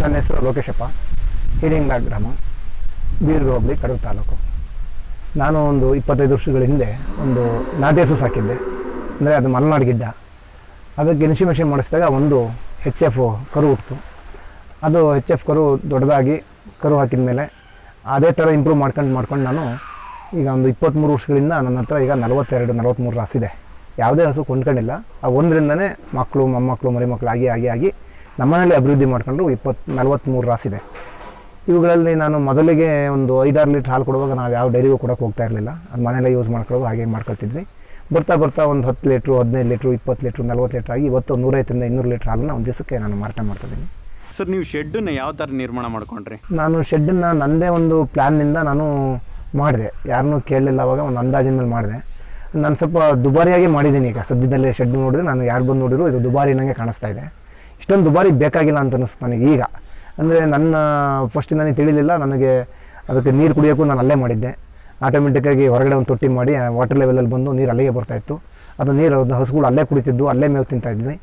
ನನ್ನ ಹೆಸರು ಲೋಕೇಶಪ್ಪ, ಹಿರಿಂಗ್ಲ ಗ್ರಾಮ, ಬೀರೂರು ಹೋಬಳಿ, ಕಡೂರು ತಾಲೂಕು. ನಾನು ಒಂದು 25 ವರ್ಷಗಳ ಹಿಂದೆ ಒಂದು ನಾಟಿ ಹಸು ಸಾಕಿದ್ದೆ. ಅಂದರೆ ಅದು ಮಲೆನಾಡು ಗಿಡ್ಡ. ಅದಕ್ಕೆ ಇನ್ಸಿಮೇಷನ್ ಮಾಡಿಸಿದಾಗ ಒಂದು HF ಕರು ಹುಟ್ಟಿತು. ಅದು HF ಕರು ದೊಡ್ಡದಾಗಿ ಕರು ಹಾಕಿದ ಮೇಲೆ ಅದೇ ಥರ ಇಂಪ್ರೂವ್ ಮಾಡ್ಕೊಂಡು ನಾನು ಈಗ ಒಂದು 23 ವರ್ಷಗಳಿಂದ ನನ್ನ ಹತ್ರ ಈಗ 42-43 ರಾಸಿದೆ. ಯಾವುದೇ ಹಸು ಕೊಂಡ್ಕೊಂಡಿಲ್ಲ. ಆ ಒಂದರಿಂದನೇ ಮಕ್ಕಳು, ಮೊಮ್ಮಕ್ಕಳು, ಮರಿಮಕ್ಕಳು ಆಗಿ ನಮ್ಮನೇಲಿ ಅಭಿವೃದ್ಧಿ ಮಾಡ್ಕೊಂಡು 43 ರಾಸಿದೆ. ಇವುಗಳಲ್ಲಿ ನಾನು ಮೊದಲಿಗೆ ಒಂದು 5-6 ಲೀಟ್ರ್ ಹಾಲು ಕೊಡುವಾಗ ನಾವು ಯಾವ ಡೈರಿಗೂ ಕೊಡೋಕೆ ಹೋಗ್ತಾ ಇರಲಿಲ್ಲ. ಅದು ಮನೇಲೆ ಯೂಸ್ ಮಾಡ್ಕೊಳ್ಳೋದು, ಹಾಗೆ ಮಾಡ್ಕೊಳ್ತಿದ್ವಿ. ಬರ್ತಾ ಒಂದು 10 ಲೀಟ್ರು, 15 ಲೀಟ್ರು, 20 ಲೀಟ್ರು, 40 ಲೀಟ್ರ್ ಆಗಿ ಇವತ್ತು 150-200 ಲೀಟ್ರ್ ಹಾಲನ್ನ ಒಂದು ದಿವಸಕ್ಕೆ ನಾನು ಮಾರಾಟ ಮಾಡ್ತಾಯಿದ್ದೀನಿ. ಸರ್, ನೀವು ಶೆಡ್ಡನ್ನು ಯಾವ ಥರ ನಿರ್ಮಾಣ ಮಾಡ್ಕೊಂಡ್ರಿ? ನಾನು ಶೆಡ್ಡನ್ನು ನನ್ನದೇ ಒಂದು ಪ್ಲ್ಯಾನ್ನಿಂದ ನಾನು ಮಾಡಿದೆ. ಯಾರನ್ನೂ ಕೇಳಲಿಲ್ಲ. ಅವಾಗ ಒಂದು ಅಂದಾಜಿನ ಮೇಲೆ ಮಾಡಿದೆ. ನಾನು ಸ್ವಲ್ಪ ದುಬಾರಿಯಾಗಿ ಮಾಡಿದ್ದೀನಿ. ಈಗ ಸದ್ಯದಲ್ಲೇ ಶೆಡ್ ನೋಡಿದ್ರೆ ನಾನು ಯಾರು ಬಂದು ನೋಡಿದ್ರು ಇದು ದುಬಾರಿ ನನಗೆ ಕಾಣಿಸ್ತಾ ಇದೆ. ಇಷ್ಟೊಂದು ದುಬಾರಿ ಬೇಕಾಗಿಲ್ಲ ಅಂತ ಅನ್ನಿಸ್ತು ನನಗೆ ಈಗ. ಅಂದರೆ ನನ್ನ ಫಸ್ಟ್ ನನಗೆ ತಿಳಿಲಿಲ್ಲ. ನನಗೆ ಅದಕ್ಕೆ ನೀರು ಕುಡಿಯೋಕ್ಕೂ ನಾನು ಅಲ್ಲೇ ಮಾಡಿದ್ದೆ. ಆಟೋಮೆಟಿಕ್ಕಾಗಿ ಹೊರಗಡೆ ಒಂದು ತೊಟ್ಟಿ ಮಾಡಿ ವಾಟರ್ ಲೆವೆಲಲ್ಲಿ ಬಂದು ನೀರು ಅಲ್ಲಿಗೆ ಬರ್ತಾಯಿತ್ತು. ಅದು ನೀರು ಹಸುಗಳು ಅಲ್ಲೇ ಕುಡಿತಿದ್ದು, ಅಲ್ಲೇ ಮೇವು ತಿಂತಾಯಿದ್ವಿ.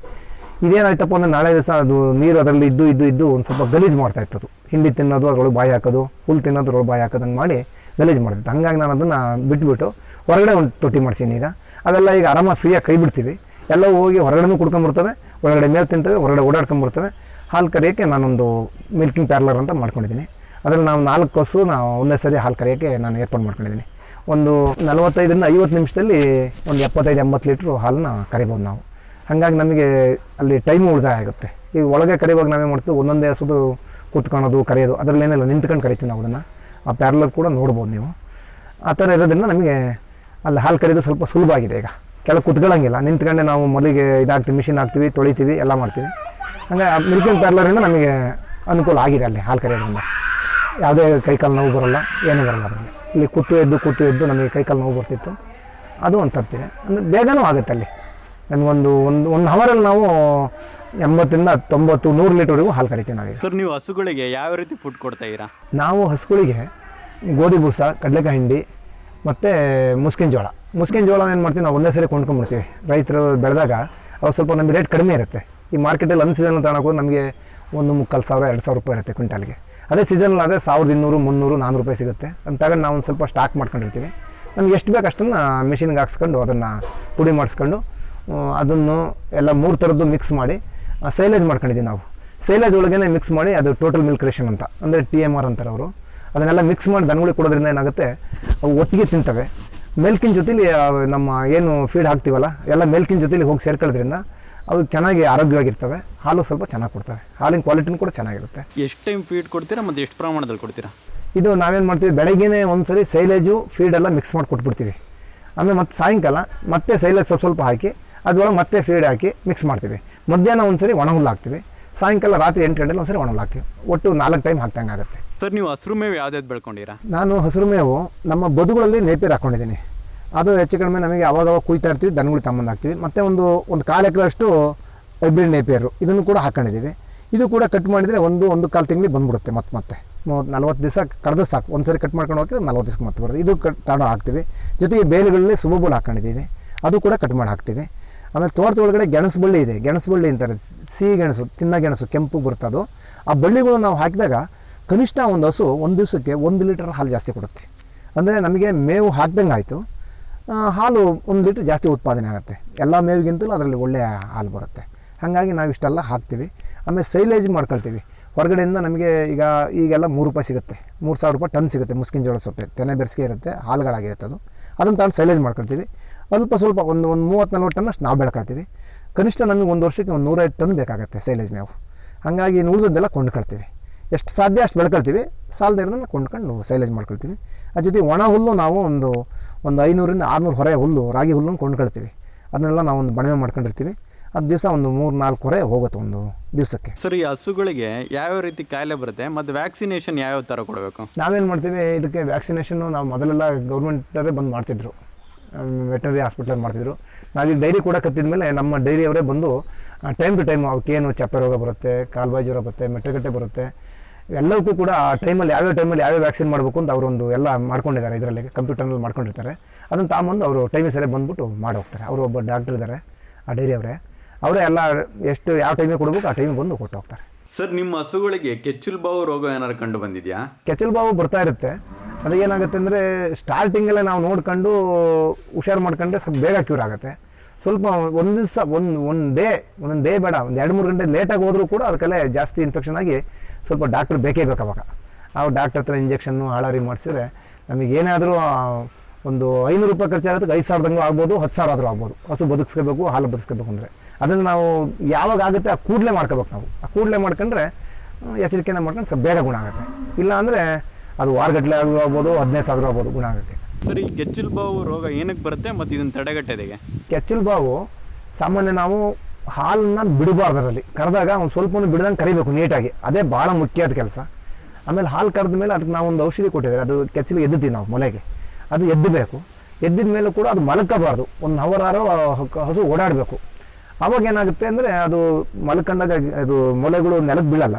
ಇದೇನಾಯ್ತಪ್ಪ ಅಂದರೆ ನಾಳೆ ದಿವಸ ಅದು ನೀರು ಅದರಲ್ಲಿ ಇದ್ದು ಒಂದು ಸ್ವಲ್ಪ ಗಲೀಜು ಮಾಡ್ತಾಯಿತ್ತು. ಅದು ಹಿಂಡಿ ತಿನ್ನೋದು, ಅದರೊಳಗೆ ಬಾಯಿ ಹಾಕೋದು, ಹುಲ್ಲು ತಿನ್ನೋದು, ಅದ್ರೊಳಗೆ ಬಾಯಿ ಹಾಕೋದಂಗೆ ಮಾಡಿ ಗಲೀಜು ಮಾಡ್ತಿತ್ತು. ಹಾಗಾಗಿ ನಾನು ಅದನ್ನು ಬಿಟ್ಬಿಟ್ಟು ಹೊರಗಡೆ ಒಂದು ತೊಟ್ಟಿ ಮಾಡ್ಸೀನಿ. ಈಗ ಅವೆಲ್ಲ ಈಗ ಆರಾಮಾಗಿ ಫ್ರೀಯಾಗಿ ಕೈ ಬಿಡ್ತೀವಿ. ಎಲ್ಲ ಹೋಗಿ ಹೊರಗಡೆನೂ ಕುಡ್ಕೊಂಬರ್ತವೆ, ಒಳಗಡೆ ಮೇವು ತಿಂತವೆ, ಹೊರಗಡೆ ಓಡಾಡ್ಕೊಂಬರ್ತವೆ. ಹಾಲು ಕರೆಯೋಕ್ಕೆ ನಾನೊಂದು ಮಿಲ್ಕಿಂಗ್ ಪ್ಯಾರ್ಲರ್ ಅಂತ ಮಾಡ್ಕೊಂಡಿದ್ದೀನಿ. ಅದರಲ್ಲಿ ನಾವು 4 ಹಸು ನಾವು ಒಂದೇ ಸರಿ ಹಾಲು ಕರೆಯೋಕ್ಕೆ ನಾನು ಏರ್ಪಾಡು ಮಾಡ್ಕೊಂಡಿದ್ದೀನಿ. ಒಂದು 45-50 ನಿಮಿಷದಲ್ಲಿ ಒಂದು 75-80 ಲೀಟ್ರು ಹಾಲನ್ನ ಕರಿಬೋದು ನಾವು. ಹಾಗಾಗಿ ನಮಗೆ ಅಲ್ಲಿ ಟೈಮು ಉಳಿತಾಯ ಆಗುತ್ತೆ. ಈಗ ಒಳಗೆ ಕರಿಯುವಾಗ ನಾವೇ ಮಾಡ್ತೀವಿ, ಒಂದೊಂದೇ ಹಸುದು ಕೂತ್ಕೊಳ್ಳೋದು, ಕರೆಯೋದು, ಅದರಲ್ಲಿ ಏನೆಲ್ಲ ನಿಂತ್ಕೊಂಡು ಕರಿತೀವಿ ನಾವು. ಅದನ್ನು ಆ ಪ್ಯಾರ್ಲರ್ ಕೂಡ ನೋಡ್ಬೋದು ನೀವು. ಆ ಥರ ಇರೋದ್ರಿಂದ ನಮಗೆ ಅಲ್ಲಿ ಹಾಲು ಕರೆಯೋದು ಸ್ವಲ್ಪ ಸುಲಭ ಆಗಿದೆ. ಈಗ ಕೆಳಗೆ ಕುತ್ಕೊಳ್ಳೋಂಗಿಲ್ಲ, ನಿಂತ್ಕೊಂಡೆ ನಾವು ಮೊದಲಿಗೆ ಇದಾಗ್ತೀವಿ, ಮಿಷಿನ್ ಹಾಕ್ತೀವಿ, ತೊಳಿತೀವಿ, ಎಲ್ಲ ಮಾಡ್ತೀವಿ. ಹಂಗೆ ಆ ಮಿಲ್ಕಿಂಗ್ ಪ್ಯಾರ್ಲರಿಂದ ನಮಗೆ ಅನುಕೂಲ ಆಗಿದೆ. ಅಲ್ಲಿ ಹಾಲು ಕರೆಯೋದ್ರಿಂದ ಯಾವುದೇ ಕೈಕಾಲು ನೋವು ಬರೋಲ್ಲ, ಏನೂ ಬರೋಲ್ಲ. ಅದರಲ್ಲಿ ಇಲ್ಲಿ ಕೂತು ಎದ್ದು ನಮಗೆ ಕೈಕಾಲು ನೋವು ಬರ್ತಿತ್ತು. ಅದು ಒಂದು ತಪ್ಪಿದೆ. ಅಂದರೆ ಬೇಗನೂ ಆಗುತ್ತೆ. ಅಲ್ಲಿ ನಮಗೊಂದು ಒಂದು ಹವರಲ್ಲಿ ನಾವು 80-90-100 ಲೀಟ್ರ್ವರೆಗೂ ಹಾಲು ಕರಿತೀವಿ ನಾವೀಗ. ಸರ್, ನೀವು ಹಸುಗಳಿಗೆ ಯಾವ ರೀತಿ ಫುಡ್ ಕೊಡ್ತಾ ಇದ್ದೀರಾ? ನಾವು ಹಸುಗಳಿಗೆ ಗೋಧಿ ಬೂಸ, ಕಡಲೆಕಾಯಿ ಹಿಂಡಿ ಮತ್ತು ಮುಸ್ಕಿನ ಜೋಳ ಏನು ಮಾಡ್ತೀವಿ, ನಾವು ಒಂದೇ ಸರಿ ಕೊಂಡ್ಕೊಂಡ್ಬಿಡ್ತೀವಿ. ರೈತರು ಬೆಳೆದಾಗ ಅವು ಸ್ವಲ್ಪ ನಮಗೆ ರೇಟ್ ಕಡಿಮೆ ಇರುತ್ತೆ. ಈ ಮಾರ್ಕೆಟಲ್ಲಿ ಅನ್ಸೀಸನ್ ತಗೊಳಕ್ಕೆ ನಮಗೆ 1,300-2,000 ರೂಪಾಯಿ ಇರುತ್ತೆ ಕ್ವಿಂಟಾಲ್ಗೆ. ಅದೇ ಸೀಸನಲ್ಲಿ ಆದರೆ 1200-300-400 ರೂಪಾಯಿ ಸಿಗುತ್ತೆ. ಅಂತ ತಗೊಂಡು ನಾವು ಒಂದು ಸ್ವಲ್ಪ ಸ್ಟಾಕ್ ಮಾಡ್ಕೊಂಡಿರ್ತೀವಿ. ನಮ್ಗೆ ಎಷ್ಟು ಬೇಕು ಅಷ್ಟನ್ನು ಮಿಷಿನ್ಗೆ ಹಾಕ್ಸ್ಕೊಂಡು ಅದನ್ನು ಪುಡಿ ಮಾಡಿಸ್ಕೊಂಡು ಅದನ್ನು ಎಲ್ಲ 3 ಥರದ್ದು ಮಿಕ್ಸ್ ಮಾಡಿ ಸೈಲೇಜ್ ಮಾಡ್ಕೊಂಡಿದ್ದೀವಿ ನಾವು. ಸೈಲೇಜ್ ಒಳಗೇ ಮಿಕ್ಸ್ ಮಾಡಿ ಅದು ಟೋಟಲ್ ಮಿಲ್ಕ್ ರೇಷನ್ ಅಂತ, ಅಂದರೆ TMR ಅಂತಾರೆ ಅವರು. ಅದನ್ನೆಲ್ಲ ಮಿಕ್ಸ್ ಮಾಡಿ ದನಗಳಿಗೆ ಕೊಡೋದ್ರಿಂದ ಏನಾಗುತ್ತೆ, ಅವು ಒಟ್ಟಿಗೆ ತಿಂತವೆ. ಮೆಲ್ಕಿನ ಜೊತೆಲಿ ನಮ್ಮ ಏನು ಫೀಡ್ ಹಾಕ್ತೀವಲ್ಲ ಎಲ್ಲ ಮೆಲ್ಕಿನ ಜೊತೆಲಿ ಹೋಗಿ ಸೇರ್ಕೊಳ್ಳೋದ್ರಿಂದ ಅವು ಚೆನ್ನಾಗಿ ಆರೋಗ್ಯವಾಗಿರ್ತವೆ. ಹಾಲು ಸ್ವಲ್ಪ ಚೆನ್ನಾಗಿ ಕೊಡ್ತವೆ. ಹಾಲಿನ ಕ್ವಾಲಿಟಿನೂ ಕೂಡ ಚೆನ್ನಾಗಿರುತ್ತೆ. ಎಷ್ಟು ಟೈಮ್ ಫೀಡ್ ಕೊಡ್ತೀರಾ ಮತ್ತು ಎಷ್ಟು ಪ್ರಮಾಣದಲ್ಲಿ ಕೊಡ್ತೀರಾ? ಇದು ನಾವೇನು ಮಾಡ್ತೀವಿ, ಬೆಳಗ್ಗೆನೇ ಒಂದು ಸರಿ ಸೈಲೇಜು ಫೀಡೆಲ್ಲ ಮಿಕ್ಸ್ ಮಾಡಿ ಕೊಟ್ಬಿಡ್ತೀವಿ. ಆಮೇಲೆ ಮತ್ತೆ ಸಾಯಂಕಾಲ ಮತ್ತೆ ಸೈಲೇಜ್ ಸ್ವಲ್ಪ ಹಾಕಿ ಅದರೊಳಗೆ ಮತ್ತೆ ಫೀಡ್ ಹಾಕಿ ಮಿಕ್ಸ್ ಮಾಡ್ತೀವಿ. ಮಧ್ಯಾಹ್ನ ಒಂದು ಸರಿ ಒಣ ಹುಲ್ಲು ಹಾಕ್ತೀವಿ. ಸಾಯಂಕಾಲ ರಾತ್ರಿ 8 ಗಂಟೆಲಿ ಒಂದು ಸರಿ ಒಣ ಹುಲ್ಲು ಹಾಕ್ತೀವಿ. ಒಟ್ಟು 4 ಟೈಮ್ ಹಾಕ್ದಂಗೆ ಆಗುತ್ತೆ. ಸರ್, ನೀವು ಹಸಿರು ಮೇವು ಯಾವ್ದಾದ್ರು ಬೆಳ್ಕೊಂಡಿರಾ? ನಾನು ಹಸಿರು ಮೇವು ನಮ್ಮ ಬದುಗಳಲ್ಲಿ ನೇಪಿಯರ್ ಹಾಕ್ಕೊಂಡಿದ್ದೀನಿ. ಅದು ಹೆಚ್ಚು ಕಡಿಮೆ ನಮಗೆ ಅವಾಗ ಕುಯ್ತಾ ಇರ್ತೀವಿ, ದನಗಳು ತಮ್ಮಂದು ಹಾಕ್ತೀವಿ. ಮತ್ತು ಒಂದು 1/4 ಎಕರೆಯಷ್ಟು ಹೈಬ್ರಿಡ್ ನೇಪಿಯರು ಇದನ್ನು ಕೂಡ ಹಾಕ್ಕೊಂಡಿದ್ದೀವಿ. ಇದು ಕೂಡ ಕಟ್ ಮಾಡಿದರೆ 1-1.25 ತಿಂಗಳಿಗೆ ಬಂದ್ಬಿಡುತ್ತೆ. ಮತ್ತೆ 40 ದಿವಸ ಕಡ್ದು ಸಾಕು. ಒಂದು ಸರಿ ಕಟ್ ಮಾಡ್ಕೊಂಡು ಹೋಗ್ತೀವಿ, 40 ದಿವಸಕ್ಕೆ ಮತ್ತೆ ಬರುತ್ತೆ. ಇದು ತಗೊಂಡು ಹಾಕ್ತೀವಿ. ಜೊತೆಗೆ ಬೇಲುಗಳಲ್ಲಿ ಸುಬಬುಲ್ ಹಾಕ್ಕೊಂಡಿದ್ದೀವಿ, ಅದು ಕೂಡ ಕಟ್ ಮಾಡಿ ಹಾಕ್ತೀವಿ. ಆಮೇಲೆ ತೋಟದ ಒಳಗಡೆ ಗೆಣಸು ಬಳ್ಳಿ ಇದೆ. ಗೆಣಸು ಬಳ್ಳಿ ಅಂತಾರೆ, ಸಿಹಿ ಗೆಣಸು, ತಿನ್ನ ಗೆಣಸು, ಕೆಂಪು ಬರ್ತದು. ಆ ಬಳ್ಳಿಗಳು ನಾವು ಹಾಕಿದಾಗ ಕನಿಷ್ಠ ಒಂದು ಹಸು ಒಂದು ದಿವಸಕ್ಕೆ 1 ಲೀಟರ್ ಹಾಲು ಜಾಸ್ತಿ ಕೊಡುತ್ತೆ. ಅಂದರೆ ನಮಗೆ ಮೇವು ಹಾಕ್ದಂಗೆ ಆಯಿತು, ಹಾಲು 1 ಲೀಟ್ರ್ ಜಾಸ್ತಿ ಉತ್ಪಾದನೆ ಆಗುತ್ತೆ. ಎಲ್ಲ ಮೇವಿಗಿಂತಲೂ ಅದರಲ್ಲಿ ಒಳ್ಳೆಯ ಹಾಲು ಬರುತ್ತೆ. ಹಾಗಾಗಿ ನಾವು ಇಷ್ಟೆಲ್ಲ ಹಾಕ್ತೀವಿ. ಆಮೇಲೆ ಸೈಲೇಜ್ ಮಾಡ್ಕೊಳ್ತೀವಿ. ಹೊರಗಡೆಯಿಂದ ನಮಗೆ ಈಗೆಲ್ಲ 3 ರೂಪಾಯಿ ಸಿಗುತ್ತೆ, 3,000 ರೂಪಾಯಿ ಟನ್ ಸಿಗುತ್ತೆ. ಮುಸ್ಕಿನ ಜೋಳ ಸೊಪ್ಪೆ ತೆನೆ ಬೆರೆಸಿಗೆ ಇರುತ್ತೆ, ಹಾಲುಗಳಾಗಿರುತ್ತೆ. ಅದನ್ನು ತಗೊಂಡು ಸೈಲೇಜ್ ಮಾಡ್ಕೊಳ್ತೀವಿ. ಸ್ವಲ್ಪ ಒಂದು 30-40 ಟನ್ ಅಷ್ಟು ನಾವು ಬೆಳ್ಕೊಳ್ತೀವಿ. ಕನಿಷ್ಠ ನಮಗೆ ಒಂದು ವರ್ಷಕ್ಕೆ 150 ಟನ್ ಬೇಕಾಗುತ್ತೆ ಸೈಲೇಜ್ ಮೇವು. ಹಾಗಾಗಿ ಉಳಿದದ್ದೆಲ್ಲ ಕೊಂಡ್ಕೊಳ್ತೀವಿ. ಎಷ್ಟು ಸಾಧ್ಯ ಅಷ್ಟು ಬೆಳ್ಕೊಳ್ತೀವಿ. ಸಾಲದ ಇರೋದನ್ನು ಕೊಂಡ್ಕೊಂಡು ಸೈಲೇಜ್ ಮಾಡ್ಕೊಳ್ತೀವಿ. ಅದ್ರ ಜೊತೆ ಒಣ ಹುಲ್ಲು ನಾವು ಒಂದು 500-600 ಹೊರೆ ಹುಲ್ಲು, ರಾಗಿ ಹುಲ್ಲನ್ನು ಕೊಂಡ್ಕೊಳ್ತೀವಿ. ಅದನ್ನೆಲ್ಲ ನಾವು ಒಂದು ಬಣವೆ ಮಾಡ್ಕೊಂಡಿರ್ತೀವಿ. ಅದು ದಿವಸ ಒಂದು 3-4 ಹೊರೆ ಹೋಗುತ್ತೆ ಒಂದು ದಿವಸಕ್ಕೆ. ಸರ್, ಈ ಹಸುಗಳಿಗೆ ಯಾವ್ಯಾವ ರೀತಿ ಕಾಯಿಲೆ ಬರುತ್ತೆ ಮತ್ತು ವ್ಯಾಕ್ಸಿನೇಷನ್ ಯಾವ್ಯಾವ ಥರ ಕೊಡಬೇಕು? ನಾವೇನು ಮಾಡ್ತೀವಿ, ಇದಕ್ಕೆ ವ್ಯಾಕ್ಸಿನೇಷನ್ನು ನಾವು ಮೊದಲೆಲ್ಲ ಗೌರ್ಮೆಂಟವರೇ ಬಂದು ಮಾಡ್ತಿದ್ರು, ವೆಟರ್ನರಿ ಹಾಸ್ಪಿಟ್ಲಲ್ಲಿ ಮಾಡ್ತಿದ್ರು. ನಾವೀಗ ಡೈರಿ ಕೂಡ ಕತ್ತಿದ ಮೇಲೆ ನಮ್ಮ ಡೈರಿಯವರೇ ಬಂದು ಟೈಮ್ ಟು ಟೈಮ್ ಅವಕ್ಕೇನು ಚಪ್ಪೆ ರೋಗ ಬರುತ್ತೆ, ಕಾಲ್ಬಾಯಿ ಜ್ವರ ಬರುತ್ತೆ, ಮೆಟ್ಟಗಟ್ಟೆ ಬರುತ್ತೆ, ಎಲ್ಲವಕ್ಕೂ ಕೂಡ ಆ ಟೈಮಲ್ಲಿ ಯಾವ್ಯಾವ ವ್ಯಾಕ್ಸಿನ್ ಮಾಡಬೇಕು ಅಂತ ಅವರೊಂದು ಎಲ್ಲ ಮಾಡ್ಕೊಂಡಿದ್ದಾರೆ. ಇದರಲ್ಲಿ ಕಂಪ್ಯೂಟರ್ನಲ್ಲಿ ಮಾಡ್ಕೊಂಡಿರ್ತಾರೆ. ಅದನ್ನು ತಾಂಬಂದು ಅವರು ಟೈಮಿಗೆ ಸರಿ ಬಂದುಬಿಟ್ಟು ಮಾಡಿ ಹೋಗ್ತಾರೆ. ಅವರು ಒಬ್ಬ ಡಾಕ್ಟರ್ ಇದ್ದಾರೆ ಆ ಡೈರಿಯವರೇ. ಅವರೇ ಎಲ್ಲ ಎಷ್ಟು ಯಾವ ಟೈಮಿಗೆ ಕೊಡಬೇಕು ಆ ಟೈಮಿಗೆ ಬಂದು ಕೊಟ್ಟು ಹೋಗ್ತಾರೆ. ಸರ್, ನಿಮ್ಮ ಹಸುಗಳಿಗೆ ಕೆಚ್ಚಲು ಬಾವು ರೋಗ ಏನಾದ್ರು ಕಂಡು ಬಂದಿದೆಯಾ? ಕೆಚ್ಚಲು ಬಾವು ಬರ್ತಾ ಇರುತ್ತೆ. ಅದು ಏನಾಗುತ್ತೆ ಅಂದರೆ ಸ್ಟಾರ್ಟಿಂಗಲ್ಲೇ ನಾವು ನೋಡ್ಕೊಂಡು ಹುಷಾರು ಮಾಡ್ಕೊಂಡ್ರೆ ಸ್ವಲ್ಪ ಬೇಗ ಕ್ಯೂರ್ ಆಗುತ್ತೆ. ಸ್ವಲ್ಪ ಒಂದು ದಿವಸ ಒಂದೊಂದು ಡೇ ಬೇಡ, ಒಂದು 2-3 ಗಂಟೆ ಲೇಟಾಗಿ ಹೋದರೂ ಕೂಡ ಅದಕ್ಕೆಲ್ಲ ಜಾಸ್ತಿ ಇನ್ಫೆಕ್ಷನ್ ಆಗಿ ಸ್ವಲ್ಪ ಡಾಕ್ಟ್ರ್ ಬೇಕೇ ಬೇಕು. ಅವಾಗ ಡಾಕ್ಟ್ರ್ ಹತ್ರ ಇಂಜೆಕ್ಷನ್ನು ಹಾಳಾರಿ ಮಾಡಿಸಿದ್ರೆ ನಮಗೇನಾದರೂ ಒಂದು 500 ರೂಪಾಯಿ ಖರ್ಚಾಗುತ್ತೆ, 5,000 ಆಗ್ಬೋದು, 10,000 ಆದರೂ ಆಗ್ಬೋದು. ಹಸು ಬದುಕಿಸ್ಕೋಬೇಕು, ಹಾಲು ಬದುಕಿಸ್ಕೋಬೇಕು ಅಂದರೆ ಅದನ್ನು ನಾವು ಯಾವಾಗ ಆಗುತ್ತೆ ಆ ಕೂಡಲೇ ಮಾಡ್ಕೋಬೇಕು. ನಾವು ಆ ಕೂಡಲೇ ಮಾಡ್ಕೊಂಡ್ರೆ ಎಚ್ಚರಿಕೆನ ಮಾಡ್ಕೊಂಡು ಸ್ವಲ್ಪ ಬೇಗ ಗುಣ ಆಗುತ್ತೆ. ಇಲ್ಲ ಅಂದರೆ ಅದು ವಾರಗಟ್ಟಲೆ ಆದರೂ ಆಗ್ಬೋದು, 15,000 ಆಗ್ಬೋದು ಗುಣ ಆಗೋಕ್ಕೆ. ಸರ್, ಈ ಕೆಚ್ಚಲು ಬಾವು ರೋಗ ಏನಕ್ಕೆ ಬರುತ್ತೆ ಮತ್ತು ಇದನ್ನು ತಡೆಗಟ್ಟೋದಿಗೆ? ಕೆಚ್ಚಲು ಬಾವು ಸಾಮಾನ್ಯ ನಾವು ಹಾಲನ್ನ ಬಿಡಬಾರ್ದು. ಅದರಲ್ಲಿ ಕರೆದಾಗ ಒಂದು ಸ್ವಲ್ಪ ಬಿಡ್ದಂಗೆ ಕರಿಬೇಕು ನೀಟಾಗಿ, ಅದೇ ಭಾಳ ಮುಖ್ಯವಾದ ಕೆಲಸ. ಆಮೇಲೆ ಹಾಲು ಕರೆದ ಮೇಲೆ ಅದಕ್ಕೆ ನಾವು ಒಂದು ಔಷಧಿ ಕೊಟ್ಟಿದ್ದಾರೆ, ಅದು ಕೆಚ್ಚಲಿಗೆ ಎದ್ದುತ್ತೀವಿ ನಾವು ಮೊಲೆಗೆ, ಅದು ಎದ್ದಬೇಕು. ಎದ್ದಿದ ಮೇಲೆ ಕೂಡ ಅದು ಮಲ್ಕೋಬಾರ್ದು, 1 ಅವರಾರು ಹಸು ಓಡಾಡಬೇಕು. ಅವಾಗ ಏನಾಗುತ್ತೆ ಅಂದರೆ ಅದು ಮಲ್ಕೊಂಡಾಗ ಅದು ಮೊಲೆಗಳು ನೆಲಕ್ಕೆ ಬೀಳಲ್ಲ,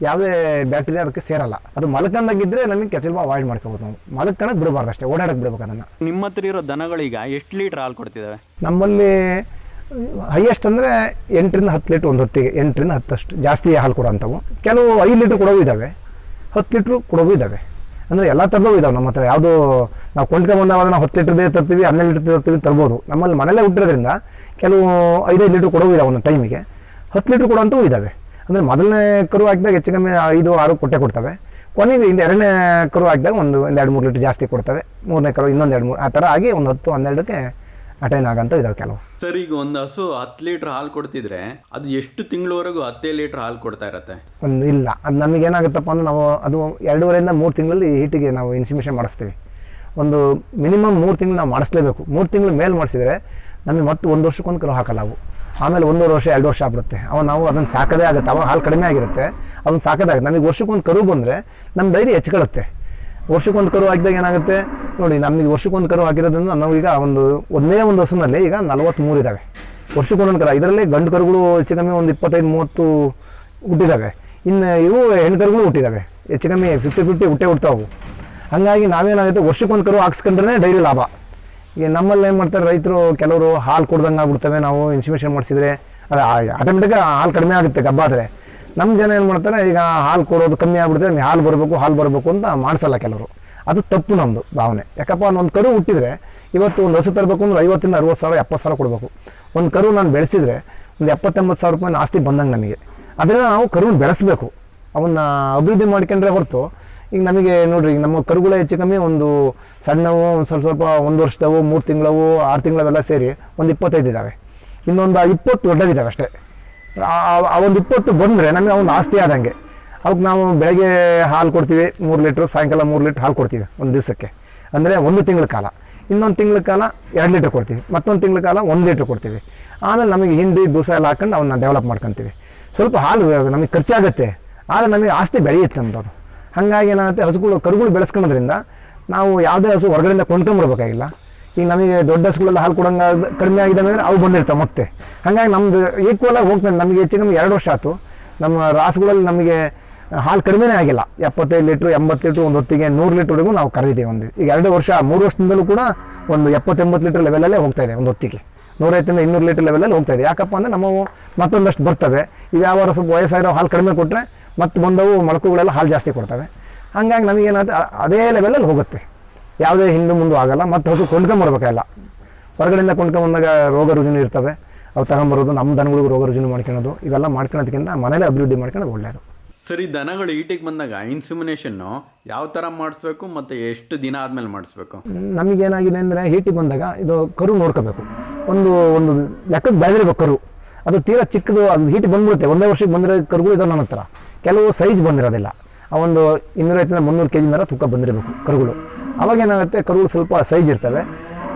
ಯಾವುದೇ ಬ್ಯಾಕ್ಟೀರಿಯಾ ಅದಕ್ಕೆ ಸೇರಲ್ಲ. ಅದು ಮಲ್ಕೊಂಡಾಗಿದ್ದರೆ ನಮಗೆ ಕೆಚ್ಚಲು ಬಾವು ಅವಾಯ್ಡ್ ಮಾಡ್ಕೋಬೋದು. ನಾವು ಮಲ್ಕೊಳಕ್ಕೆ ಬಿಡಬಾರ್ದು, ಅಷ್ಟೇ ಓಡಾಡಕ್ಕೆ ಬಿಡ್ಬೇಕು ಅದನ್ನು. ನಿಮ್ಮ ಹತ್ರ ಇರೋ ದನಗಳೀಗ ಎಷ್ಟು ಲೀಟ್ರ್ ಹಾಲು ಕೊಡ್ತಿದ್ದಾವೆ? ನಮ್ಮಲ್ಲಿ ಹೈಯೆಸ್ಟ್ ಅಂದರೆ 8ರಿಂದ 10 ಲೀಟ್ರ್ ಒಂದು ಹೊತ್ತಿಗೆ, 8ರಿಂದ 10 ಅಷ್ಟು ಜಾಸ್ತಿ ಹಾಲು ಕೊಡೋಂಥವು. ಕೆಲವು 5 ಲೀಟ್ರ್ ಕೊಡೋವು ಇದ್ದಾವೆ, 10 ಲೀಟ್ರ್ ಕೊಡೋವು ಇದ್ದಾವೆ. ಅಂದರೆ ಎಲ್ಲ ಥರದವು ಇದ್ದಾವೆ ನಮ್ಮ ಹತ್ರ. ಯಾವುದು ನಾವು ಕೊಂಡ್ಕೊಂಬಂದಾಗ ಅದನ್ನು 10 ಲೀಟ್ರದೇ ತರ್ತೀವಿ, 12 ಲೀಟ್ರ್ ತರ್ತೀವಿ, ತರ್ಬೋದು. ನಮ್ಮಲ್ಲಿ ಮನೆಯಲ್ಲೇ ಹುಟ್ಟಿರೋದ್ರಿಂದ ಕೆಲವು 5-5 ಲೀಟ್ರ್ ಕೊಡೋವು ಇದ್ದಾವೆ, ಒಂದು ಟೈಮಿಗೆ 10 ಲೀಟ್ರ್ ಕೊಡೋಂಥವು ಇದ್ದಾವೆ. ಅಂದರೆ ಮೊದಲನೇ ಕರು ಹಾಕಿದಾಗ ಹೆಚ್ಚು ಕಮ್ಮಿ 5-6 ಕೊಟ್ಟೆ. ಕೊನೆಗೆ ಇಂದ 2ನೇ ಕರು ಹಾಕಿದಾಗ ಒಂದು 2-3 ಲೀಟ್ರ್ ಜಾಸ್ತಿ ಕೊಡ್ತವೆ. 3ನೇ ಕರು ಇನ್ನೊಂದು 2-3 ಆ ಥರ ಆಗಿ ಒಂದು 10-12ಕ್ಕೆ ಅಟೈನ್ ಆಗಂತ ಇದಾವೆ ಕೆಲವು. ಸರ್, ಈಗ ಒಂದು ಹಸು 10 ಲೀಟ್ರ್ ಹಾಲು ಕೊಡ್ತಿದ್ರೆ ಅದು ಎಷ್ಟು ತಿಂಗಳವರೆಗೂ 10 ಲೀಟ್ರ್ ಹಾಲು ಕೊಡ್ತಾ ಇರತ್ತೆ? ಇಲ್ಲ, ಅದು ನಮಗೇನಾಗುತ್ತಪ್ಪ ಅಂದರೆ ನಾವು ಅದು 2.5ರಿಂದ 3 ತಿಂಗಳಲ್ಲಿ ಹೀಟಿಗೆ ನಾವು ಇನ್ಸಿಮಿಷನ್ ಮಾಡಿಸ್ತೀವಿ. ಒಂದು ಮಿನಿಮಮ್ 3 ತಿಂಗಳು ನಾವು ಮಾಡಿಸ್ಲೇಬೇಕು. 3 ತಿಂಗಳು ಮೇಲೆ ಮಾಡಿಸಿದರೆ ನಮಗೆ ಮತ್ತೆ 1 ವರ್ಷಕ್ಕೊಂದು ಕರು ಹಾಕಲ್ಲ ಅವು. ಆಮೇಲೆ 1.5 ವರ್ಷ 2 ವರ್ಷ ಆಗ್ಬಿಡುತ್ತೆ. ನಾವು ಅದನ್ನು ಸಾಕೋದೇ ಆಗುತ್ತೆ. ಅವಾಗ ಹಾಲು ಕಡಿಮೆ ಆಗಿರುತ್ತೆ, ಅದನ್ನು ಸಾಕೋದಾಗುತ್ತೆ. ನಮಗೆ ವರ್ಷಕ್ಕೊಂದು ಕರು ಬಂದರೆ ನಮ್ಮ ಡೈರಿ ಹೆಚ್ಚುಕೊಳ್ಳುತ್ತೆ. ವರ್ಷಕ್ಕೊಂದು ಕರು ಹಾಕಿದಾಗ ಏನಾಗುತ್ತೆ ನೋಡಿ, ನಮಗೆ ವರ್ಷಕ್ಕೊಂದು ಕರು ಹಾಕಿರೋದ್ರಿಂದ ನಾವು ಈಗ ಒಂದೇ ಒಂದು ಹಸುನಲ್ಲಿ ಈಗ 43 ಇದ್ದಾವೆ. ವರ್ಷಕ್ಕೊಂದೊಂದು ಕರು. ಇದರಲ್ಲಿ ಗಂಡು ಕರುಗಳು ಹೆಚ್ಚು ಕಮ್ಮಿ ಒಂದು 25-30 ಹುಟ್ಟಿದ್ದಾವೆ. ಇನ್ನು ಇವು ಹೆಣ್ಣು ಕರುಗಳು ಹುಟ್ಟಿದ್ದಾವೆ, ಹೆಚ್ಚು ಕಮ್ಮಿ 50-50 ಹುಟ್ಟಾವು. ಹಾಗಾಗಿ ನಾವೇನಾಗುತ್ತೆ ವರ್ಷಕ್ಕೊಂದು ಕರು ಹಾಕ್ಸ್ಕೊಂಡ್ರೆ ಡೈರಿ ಲಾಭ. ಈಗ ನಮ್ಮಲ್ಲಿ ಏನು ಮಾಡ್ತಾರೆ ರೈತರು, ಕೆಲವರು ಹಾಲು ಕೊಡ್ದಂಗೆ ಆಗ್ಬಿಡ್ತವೆ. ನಾವು ಇನ್ಸಿಮಿಷನ್ ಮಾಡಿಸಿದ್ರೆ ಅದು ಆಟೋಮೆಟಿಕ್ ಹಾಲು ಕಡಿಮೆ ಆಗುತ್ತೆ ಗಬ್ಬಾದರೆ. ನಮ್ಮ ಜನ ಏನು ಮಾಡ್ತಾರೆ, ಈಗ ಹಾಲು ಕೊಡೋದು ಕಮ್ಮಿ ಆಗ್ಬಿಡುತ್ತೆ, ನಮಗೆ ಹಾಲು ಬರಬೇಕು ಅಂತ ಮಾಡಿಸಲ್ಲ ಕೆಲವರು. ಅದು ತಪ್ಪು ನಮ್ಮದು ಭಾವನೆ. ಯಾಕಪ್ಪ ಒಂದು ಕರು ಹುಟ್ಟಿದರೆ ಇವತ್ತು ಒಂದು ಹಸು ತರಬೇಕು ಅಂದ್ರೆ 50ರಿಂದ 60 ಸಾವಿರ 70 ಸಾವಿರ ಕೊಡಬೇಕು. ಒಂದು ಕರು ನಾನು ಬೆಳೆಸಿದರೆ ಒಂದು 70-80 ಸಾವಿರ ರೂಪಾಯಿ ಆಸ್ತಿ ಬಂದಂಗೆ ನಮಗೆ. ಅದನ್ನು ನಾವು ಕರುನ ಬೆಳೆಸಬೇಕು, ಅವನ್ನ ಅಭಿವೃದ್ಧಿ ಮಾಡ್ಕೊಂಡ್ರೆ ಹೊರತು. ಈಗ ನಮಗೆ ನೋಡಿರಿ, ನಮ್ಮ ಕರುಗಳೇ ಹೆಚ್ಚು ಕಮ್ಮಿ ಒಂದು ಸಣ್ಣವು, ಒಂದು ಸ್ವಲ್ಪ 1 ವರ್ಷದವು, 3 ತಿಂಗಳವು, 6 ತಿಂಗಳವೆಲ್ಲ ಸೇರಿ ಒಂದು 25 ಇದ್ದಾವೆ. ಇನ್ನೊಂದು 20 ದೊಡ್ಡವಿದ್ದಾವೆ ಅಷ್ಟೇ. ಆ ಒಂದು 20 ಬಂದರೆ ನಮಗೆ ಒಂದು ಆಸ್ತಿ ಆದಂಗೆ. ಅವಕ್ಕೆ ನಾವು ಬೆಳಗ್ಗೆ ಹಾಲು ಕೊಡ್ತೀವಿ 3 ಲೀಟ್ರು, ಸಾಯಂಕಾಲ 3 ಲೀಟ್ರ್ ಹಾಲು ಕೊಡ್ತೀವಿ ಒಂದು ದಿವಸಕ್ಕೆ. ಅಂದರೆ 1 ತಿಂಗಳ ಕಾಲ. ಇನ್ನೊಂದು ತಿಂಗಳ ಕಾಲ 2 ಲೀಟ್ರ್ ಕೊಡ್ತೀವಿ, ಮತ್ತೊಂದು ತಿಂಗಳ ಕಾಲ 1 ಲೀಟ್ರ್ ಕೊಡ್ತೀವಿ. ಆಮೇಲೆ ನಮಗೆ ಹಿಂಡಿ ಬೂಸ ಎಲ್ಲ ಹಾಕೊಂಡು ಅವನ್ನ ಡೆವಲಪ್ ಮಾಡ್ಕೊತೀವಿ. ಸ್ವಲ್ಪ ಹಾಲು ನಮಗೆ ಖರ್ಚಾಗುತ್ತೆ, ಆದರೆ ನಮಗೆ ಆಸ್ತಿ ಬೆಳೆಯುತ್ತೆ ನಮ್ಮದು. ಹಾಗಾಗಿ ಏನಾಗುತ್ತೆ, ಕರುಗಳು ಬೆಳೆಸ್ಕೊಳ್ಳೋದ್ರಿಂದ ನಾವು ಯಾವುದೇ ಹಸು ಹೊರಗಡೆಯಿಂದ ಕೊಂಡ್ಕೊಂಬರ್ಬೇಕಾಗಿಲ್ಲ. ಈಗ ನಮಗೆ ದೊಡ್ಡ ಹಸುಗಳೆಲ್ಲ ಹಾಲು ಕೊಡೋಂಗೆ ಕಡಿಮೆ ಆಗಿದೆ ಅಂದರೆ ಅವು ಬಂದಿರ್ತವೆ ಮತ್ತೆ. ಹಾಗಾಗಿ ನಮ್ಮದು ಈಕ್ವಲಾಗಿ ಹೋಗ್ತದೆ. ನಮಗೆ ಹೆಚ್ಚು ಕಮ್ಮಿ 2 ವರ್ಷ ಆಯಿತು, ನಮ್ಮ ರಾಸುಗಳಲ್ಲಿ ನಮಗೆ ಹಾಲು ಕಡಿಮೆನೇ ಆಗಿಲ್ಲ. 75 ಲೀಟ್ರು 80 ಲೀಟ್ರು ಒಂದು ಹೊತ್ತಿಗೆ 100 ಲೀಟ್ರ್ವರೆಗೂ ನಾವು ಕರೆದಿದ್ದೀವಿ. ಈಗ 2 ವರ್ಷ 3 ವರ್ಷದಿಂದಲೂ ಕೂಡ ಒಂದು 70-80 ಲೀಟ್ರ್ ಲೆವೆಲಲ್ಲೇ ಹೋಗ್ತಾ ಇದೆ ಒಂದು ಹೊತ್ತಿಗೆ. 150-200 ಲೀಟ್ರ್ ಲೆವೆಲಲ್ಲಿ ಹೋಗ್ತಾ ಇದೆ. ಯಾಕಪ್ಪ ಅಂದರೆ ನಮ್ಮವು ಮತ್ತೊಂದಷ್ಟು ಬರ್ತವೆ. ಇವು ಯಾವ ಸ್ವಲ್ಪ ವಯಸ್ಸಾಗಿರೋ ಹಾಲು ಕಡಿಮೆ ಕೊಟ್ಟರೆ ಮತ್ತು ಬಂದವು ಮೊಳಕುಗಳೆಲ್ಲ ಹಾಲು ಜಾಸ್ತಿ ಕೊಡ್ತವೆ. ಹಾಗಾಗಿ ನಮಗೇನಾಗುತ್ತೆ, ಅದೇ ಲೆವೆಲಲ್ಲಿ ಹೋಗುತ್ತೆ, ಯಾವುದೇ ಹಿಂದೆ ಮುಂದೆ ಆಗಲ್ಲ. ಮತ್ತು ಹಸು ಕೊಂಡ್ಕೊಂಬರ್ಬೇಕಲ್ಲ, ಹೊರಗಡೆಯಿಂದ ಕೊಂಡ್ಕೊಂಬಂದಾಗ ರೋಗ ರುಜಿನ ಇರ್ತವೆ, ಅವು ತಗೊಂಬರೋದು, ನಮ್ಮ ದನಗಳಿಗೂ ರೋಗ ರುಜಿನ ಮಾಡ್ಕೊಳ್ಳೋದು, ಇವೆಲ್ಲ ಮಾಡ್ಕೊಳ್ಳೋದಕ್ಕಿಂತ ಮನೇಲೆ ಅಭಿವೃದ್ಧಿ ಮಾಡ್ಕೊಳ್ಳೋದು ಒಳ್ಳೆಯದು. ಸರಿ, ದನಗಳು ಈಟಿಗೆ ಬಂದಾಗ ಇನ್ಸಿಮಿನೇಷನ್ನು ಯಾವ ಥರ ಮಾಡಿಸ್ಬೇಕು ಮತ್ತು ಎಷ್ಟು ದಿನ ಆದಮೇಲೆ ಮಾಡಿಸ್ಬೇಕು? ನಮಗೇನಾಗಿದೆ ಅಂದರೆ ಹೀಟಿಗೆ ಬಂದಾಗ ಇದು ಕರು ನೋಡ್ಕೋಬೇಕು. ಒಂದು ಲೆಕ್ಕಕ್ಕೆ ಬೆಳೆದಿರ್ಬೇಕು ಕರು. ಅದು ತೀರಾ ಚಿಕ್ಕದು, ಅದು ಹೀಟಿಗೆ ಬಂದ್ಬಿಡುತ್ತೆ. 1 ವರ್ಷಕ್ಕೆ ಬಂದಿರೋ ಕರುಗಳು ಇದಾವೆ ನನ್ನ ಹತ್ರ. ಕೆಲವು ಸೈಜ್ ಬಂದಿರೋದಿಲ್ಲ, ಆ ಒಂದು 250-300 kg ನರ ತೂಕ ಬಂದಿರಬೇಕು ಕರುಗಳು. ಅವಾಗೇನಾಗುತ್ತೆ, ಕರುಗಳು ಸ್ವಲ್ಪ ಸೈಜ್ ಇರ್ತವೆ.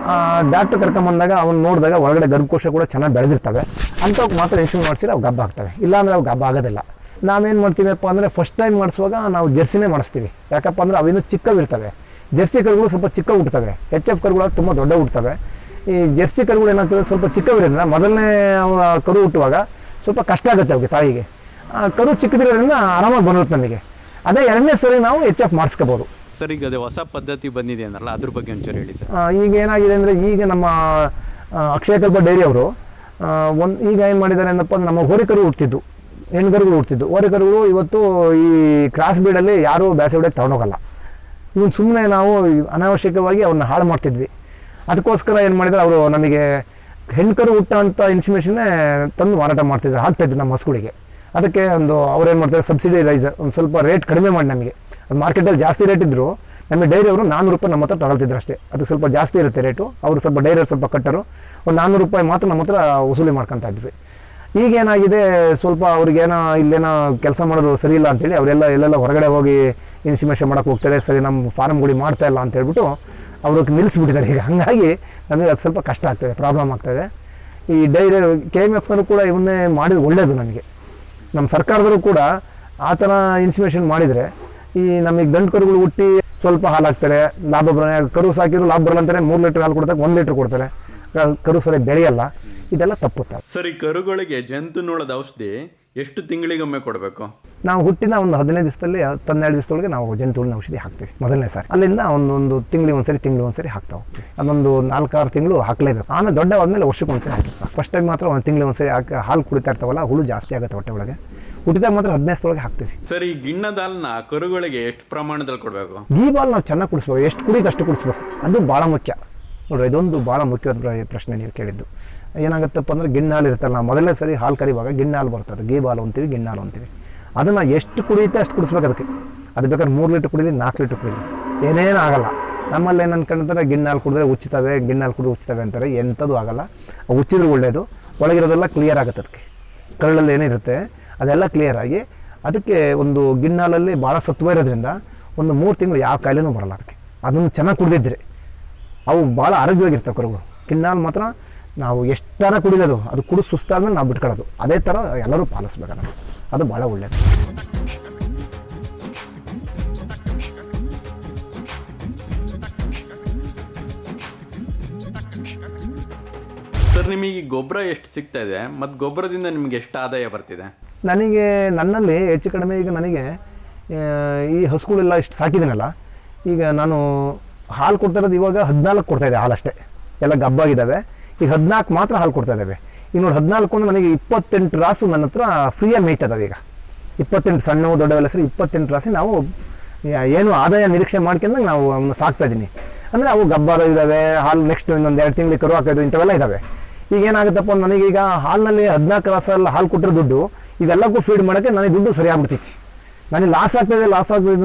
ಡಾಕ್ಟ್ರ್ ಕರ್ಕೊಂಬಂದಾಗ ಅವ್ನು ನೋಡಿದಾಗ ಒಳಗಡೆ ಗರ್ಭಕೋಶ ಕೂಡ ಚೆನ್ನಾಗಿ ಬೆಳೆದಿರ್ತವೆ. ಅಂಥವ್ಕೆ ಮಾತ್ರ ಇನ್ಶೂರ್ ಮಾಡಿಸಿದ್ರೆ ಅವು ಗಬ್ಬ ಆಗ್ತವೆ, ಇಲ್ಲಾಂದರೆ ಅವು ಗಬ್ಬ ಆಗೋದಿಲ್ಲ. ನಾವೇನು ಮಾಡ್ತೀವಪ್ಪ ಅಂದರೆ ಫಸ್ಟ್ ಟೈಮ್ ಮಾಡಿಸುವಾಗ ನಾವು ಜೆರ್ಸಿನೇ ಮಾಡಿಸ್ತೀವಿ. ಯಾಕಪ್ಪ ಅಂದರೆ ಅವಿನ್ನೂ ಚಿಕ್ಕವಿರ್ತವೆ. ಜೆರ್ಸಿ ಕರುಗಳು ಸ್ವಲ್ಪ ಚಿಕ್ಕ ಹುಡ್ತವೆ, HF ಕರುಗಳು ತುಂಬ ದೊಡ್ಡ ಹುಡ್ತವೆ. ಈ ಜೆರ್ಸಿ ಕರುಗಳು ಏನಾಗ್ತದೆ, ಸ್ವಲ್ಪ ಚಿಕ್ಕವಿರೋದ್ರಿಂದ ಮೊದಲನೇ ಕರು ಹುಟ್ಟುವಾಗ ಸ್ವಲ್ಪ ಕಷ್ಟ ಆಗುತ್ತೆ ಅವ್ರಿಗೆ, ತಾಯಿಗೆ. ಕರು ಚಿಕ್ಕದಿರೋದ್ರಿಂದ ಆರಾಮಾಗಿ ಬಂದಿರುತ್ತೆ ನಮಗೆ. ಅದೇ 2ನೇ ಸರಿ ನಾವು HF ಮಾಡಿಸ್ಕೋಬೋದು. ಸರ್, ಈಗ ಅದೇ ಹೊಸ ಪದ್ಧತಿ ಬಂದಿದೆ ಅಂದ್ರಲ್ಲ, ಅದ್ರ ಬಗ್ಗೆ ಒಂಚೂರು ಹೇಳಿ ಸರ್. ಈಗ ಏನಾಗಿದೆ ಅಂದರೆ, ಈಗ ನಮ್ಮ ಅಕ್ಷಯಕಲ್ಪ ಡೈರಿ ಅವರು ಈಗ ಏನು ಮಾಡಿದ್ದಾರೆ ಅಂದಪ್ಪ, ನಮ್ಮ ಹೋರಿಕರು ಹುಟ್ಟಿದ್ದು ಹೆಣ್ಣು ಕರುಗಳು ಹುಡ್ತಿದ್ದು. ಓರೆ ಕರುಗಳು ಇವತ್ತು ಈ ಕ್ರಾಸ್ ಬ್ರೀಡಲ್ಲಿ ಯಾರೂ ಬೇಸೆ ಹೊಡೆಯಕ್ಕೆ ತೊಗೊಂಡೋಗಲ್ಲ. ಇವನು ಸುಮ್ಮನೆ ನಾವು ಅನಾವಶ್ಯಕವಾಗಿ ಅವನ್ನ ಹಾಳು ಮಾಡ್ತಿದ್ವಿ. ಅದಕ್ಕೋಸ್ಕರ ಏನು ಮಾಡಿದ್ರೆ ಅವರು ನಮಗೆ ಹೆಣ್ಕರು ಹುಟ್ಟ ಅಂತ ಇನ್ಫಾರ್ಮೇಷನ್ನೇ ತಂದು ಮಾರಾಟ ಮಾಡ್ತಿದ್ರು, ಹಾಕ್ತಾಯಿದ್ರು ನಮ್ಮ ಹಸುಗಳಿಗೆ. ಅದಕ್ಕೆ ಒಂದು ಅವ್ರೇನು ಮಾಡ್ತಾರೆ, ಸಬ್ಸಿಡಿ ರೈಸ್ ಒಂದು ಸ್ವಲ್ಪ ರೇಟ್ ಕಡಿಮೆ ಮಾಡಿ ನಮಗೆ. ಅದು ಮಾರ್ಕೆಟಲ್ಲಿ ಜಾಸ್ತಿ ರೇಟ್ ಇದ್ದರು ನಮಗೆ ಡೈರಿ ಅವರು 400 ರೂಪಾಯಿ ನಮ್ಮ ಹತ್ರ ತಗೊಳ್ತಿದ್ರು ಅಷ್ಟೇ. ಅದಕ್ಕೆ ಸ್ವಲ್ಪ ಜಾಸ್ತಿ ಇರುತ್ತೆ ರೇಟು. ಅವರು ಸ್ವಲ್ಪ ಡೈರಿಯವ್ರು ಸ್ವಲ್ಪ ಕಟ್ಟರು, ಒಂದು 400 ರೂಪಾಯಿ ಮಾತ್ರ ನಮ್ಮ ಹತ್ರ ವಸೂಲಿ ಮಾಡ್ಕೊತಾ ಇದ್ವಿ. ಈಗೇನಾಗಿದೆ, ಸ್ವಲ್ಪ ಅವ್ರಿಗೇನೋ ಇಲ್ಲೇನೋ ಕೆಲಸ ಮಾಡೋದು ಸರಿ ಇಲ್ಲ ಅಂತೇಳಿ ಅವರೆಲ್ಲ ಎಲ್ಲೆಲ್ಲ ಹೊರಗಡೆ ಹೋಗಿ ಇನ್ಫಾರ್ಮೇಷನ್ ಮಾಡೋಕ್ಕೆ ಹೋಗ್ತಾರೆ. ಸರಿ ನಮ್ಮ ಫಾರ್ಮ್ಗಳು ಮಾಡ್ತಾ ಇಲ್ಲ ಅಂತ ಹೇಳ್ಬಿಟ್ಟು ಅವರು ನಿಲ್ಲಿಸ್ಬಿಟ್ಟಿದ್ದಾರೆ ಈಗ. ಹಾಗಾಗಿ ನಮಗೆ ಅದು ಸ್ವಲ್ಪ ಕಷ್ಟ ಆಗ್ತಾಯಿದೆ, ಪ್ರಾಬ್ಲಮ್ ಆಗ್ತಾಯಿದೆ. ಈ ಡೈರಿ KMFನವರು ಕೂಡ ಇವನ್ನೇ ಮಾಡಿದ್ರೆ ಒಳ್ಳೆಯದು ನಮಗೆ. ನಮ್ಮ ಸರ್ಕಾರದವರು ಕೂಡ ಆ ಥರ ಇನ್ಫಾರ್ಮೇಷನ್ ಮಾಡಿದರೆ ಈ ನಮಗೆ ಗಂಡು ಕರುಗಳು ಹುಟ್ಟಿ ಸ್ವಲ್ಪ ಹಾಲು ಹಾಕ್ತಾರೆ, ಲಾಭ ಕರು ಸಾಕಿದ್ರು ಲಾಭ ಬರಲ್ಲ ಅಂತಾರೆ. 3 ಲೀಟ್ರ್ ಹಾಲು ಕೊಡ್ತಾರೆ, 1 ಲೀಟ್ರ್ ಕೊಡ್ತಾರೆ, ಕರು ಸರಿ ಬೆಳೆಯಲ್ಲ. ಇದೆಲ್ಲ ತಪ್ಪುತ್ತೆ. ಸರಿ, ಕರುಗಳಿಗೆ ಜಂತುಹುಳದ ಔಷಧಿ ಎಷ್ಟು ತಿಂಗಳಿಗೊಮ್ಮೆ ಕೊಡಬೇಕು? ನಾವು ಹುಟ್ಟಿದ ಒಂದು 15 ದಿವಸದಲ್ಲಿ 12 ದಿವಸದೊಳಗೆ ನಾವು ಜಂತುಹುಳಿನ ಔಷಧಿ ಹಾಕ್ತೀವಿ ಮೊದಲನೇ ಸಾರಿ. ಅಲ್ಲಿಂದ ಒಂದು ತಿಂಗಳಿಗೆ ಒಂದ್ಸರಿ ಹಾಕ್ತಾ ಹೋಗ್ತೀವಿ. ಅದೊಂದು 4-6 ತಿಂಗಳು ಹಾಕಲೇಬೇಕು. ಆಮೇಲೆ ದೊಡ್ಡವಾದ್ಮೇಲೆ ವರ್ಷಕ್ಕೆ ಒಂದ್ಸರಿ ಹಾಕಿ ಸಾಕು. ಫಸ್ಟ್ ಟೈಮ್ ಮಾತ್ರ ಒಂದು ತಿಂಗಳಿಗೆ ಒಂದ್ಸರಿ ಹಾಕಿ ಹಾಲು ಕುಡಿತಾ ಇರ್ತಾವಲ್ಲ, ಹುಳು ಜಾಸ್ತಿ ಆಗುತ್ತೆ ಹೊಟ್ಟೆ ಒಳಗೆ. ಹುಟ್ಟಿದಾಗ ಮಾತ್ರ 15 ದಿವಸದೊಳಗೆ ಹಾಕ್ತೀವಿ. ಸರಿ, ಗಿಣ್ಣದ ಹಾಲನ್ನ ಕರುಗಳಿಗೆ ಎಷ್ಟು ಪ್ರಮಾಣದಲ್ಲಿ ಕೊಡಬೇಕು? ಗೀ ಬಾಲ್ ನಾವು ಚೆನ್ನಾಗಿ ಕುಡಿಸ್ಬೇಕು, ಎಷ್ಟು ಕುಡಿದು ಅಷ್ಟು ಕುಡಿಸ್ಬೇಕು. ಅದು ಭಾಳ ಮುಖ್ಯ ನೋಡ್ರಿ. ಇದೊಂದು ಭಾಳ ಮುಖ್ಯವಾದ ಪ್ರಶ್ನೆ ನೀವು ಕೇಳಿದ್ದು. ಏನಾಗುತ್ತಪ್ಪ ಅಂದರೆ ಗಿಣ್ಣು ಹಾಲು ಇರುತ್ತಲ್ಲ, ನಾವು ಮೊದಲನೇ ಸರಿ ಹಾಲು ಕರಿವಾಗ ಗಿಣ್ಣು ಹಾಲು ಬರ್ತದೆ, ಗೀ ಬಾಲು ಅಂತೀವಿ, ಗಿಣ್ಣು ಹಾಲು ಅಂತೀವಿ. ಅದನ್ನು ಎಷ್ಟು ಕುಡಿಯುತ್ತೆ ಅಷ್ಟು ಕುಡಿಸ್ಬೇಕು ಅದಕ್ಕೆ. ಅದು ಬೇಕಾದ್ರೆ 3 ಲೀಟ್ರ್ ಕುಡೀಲಿ, 4 ಲೀಟ್ರ್ ಕುಡೀಲಿ, ಏನೇನು ಆಗಲ್ಲ. ನಮ್ಮಲ್ಲಿ ಏನು ಅನ್ಕೊಂತಾರೆ, ಗಿಣ್ಣು ಹಾಲು ಕುಡಿದ್ರೆ ಉಚ್ಚುತ್ತವೆ, ಗಿಣ್ಣು ಹಾಲು ಕುಡಿದು ಉಚ್ಚುತ್ತವೆ ಅಂತಾರೆ. ಎಂಥದ್ದು ಆಗಲ್ಲ. ಉಚ್ಚಿದ್ರು ಒಳ್ಳೆಯದು. ಒಳಗಿರೋದೆಲ್ಲ ಕ್ಲಿಯರ್ ಆಗುತ್ತೆ. ಅದಕ್ಕೆ ಕರಳಲ್ಲಿ ಏನಿರುತ್ತೆ ಅದೆಲ್ಲ ಕ್ಲಿಯರ್ ಆಗಿ, ಅದಕ್ಕೆ ಒಂದು ಗಿಣ್ಣು ಹಾಲಲ್ಲಿ ಭಾಳ ಸತ್ವ ಇರೋದ್ರಿಂದ ಒಂದು 3 ತಿಂಗಳು ಯಾವ ಕಾಯಿಲೆನೂ ಬರಲ್ಲ ಅದಕ್ಕೆ. ಅದನ್ನು ಚೆನ್ನಾಗಿ ಕುಡಿದಿದ್ರೆ ಅವು ಭಾಳ ಆರೋಗ್ಯವಾಗಿರ್ತವೆ ಕರುಗಳು. ಗಿಣ್ಣು ಹಾಲು ಮಾತ್ರ ನಾವು ಎಷ್ಟಾರ ಕುಡಿಯೋದು, ಅದು ಕುಡಿದು ಸುಸ್ತಾದ್ಮೇಲೆ ನಾವು ಬಿಟ್ಕೊಳ್ಳೋದು. ಅದೇ ಥರ ಎಲ್ಲರೂ ಪಾಲಿಸ್ಬೇಕು ಅದನ್ನು. ಅದು ಭಾಳ ಒಳ್ಳೆಯದು. ಸರ್, ನಿಮಗೆ ಗೊಬ್ಬರ ಎಷ್ಟು ಸಿಗ್ತಾ ಇದೆ ಮತ್ತು ಗೊಬ್ಬರದಿಂದ ನಿಮಗೆ ಎಷ್ಟು ಆದಾಯ ಬರ್ತಿದೆ? ನನಗೆ ನನ್ನಲ್ಲಿ ಹೆಚ್ಚು ಕಡಿಮೆ ಈಗ ನನಗೆ ಈ ಹಸುಗಳೆಲ್ಲ ಇಷ್ಟು ಸಾಕಿದ್ದೀನಲ್ಲ, ಈಗ ನಾನು ಹಾಲು ಕೊಡ್ತಾ ಇರೋದು ಇವಾಗ 14 ಕೊಡ್ತಾಯಿದ್ದೆ ಹಾಲಷ್ಟೇ. ಎಲ್ಲ ಗಬ್ಬಾಗಿದ್ದಾವೆ. ಈಗ 14 ಮಾತ್ರ ಹಾಲು ಕೊಡ್ತಾ ಇದ್ದಾವೆ. ಈಗ ನೋಡಿ 14 ಅಂದರೆ ನನಗೆ 28 ರಾಸು ನನ್ನ ಹತ್ರ ಫ್ರೀಯಾಗಿ ಮೇಯ್ತಾ ಇದ್ದಾವೆ. ಈಗ 28 ಸಣ್ಣವು ದೊಡ್ಡವೆಲ್ಲ ಸರಿ 28 ರಾಸಿ ನಾವು ಏನು ಆದಾಯ ನಿರೀಕ್ಷೆ ಮಾಡ್ಕೊಂಡಾಗ ನಾವು ಅವನ್ನ ಸಾಕ್ತಾಯಿದ್ದೀನಿ. ಅಂದರೆ ಅವು ಗಬ್ಬಾದವಿದ್ದಾವೆ. ಹಾಲು ನೆಕ್ಸ್ಟ್ ಇನ್ನೊಂದು 2 ತಿಂಗಳಿಗೆ ಕರು ಹಾಕೋದು ಇಂಥವೆಲ್ಲ ಇದ್ದಾವೆ. ಈಗ ಏನಾಗುತ್ತಪ್ಪ, ನನಗೀಗ ಹಾಲಿನಲ್ಲಿ 14 ರಾಸೆಲ್ಲ ಹಾಲು ಕೊಟ್ಟಿರೋ ದುಡ್ಡು ಇವೆಲ್ಲಕ್ಕೂ ಫೀಡ್ ಮಾಡೋಕ್ಕೆ ನನಗೆ ದುಡ್ಡು ಸರಿಯಾಗ್ಬಿಡ್ತೈತಿ. ನನಗೆ ಲಾಸ್ ಆಗ್ತದೆ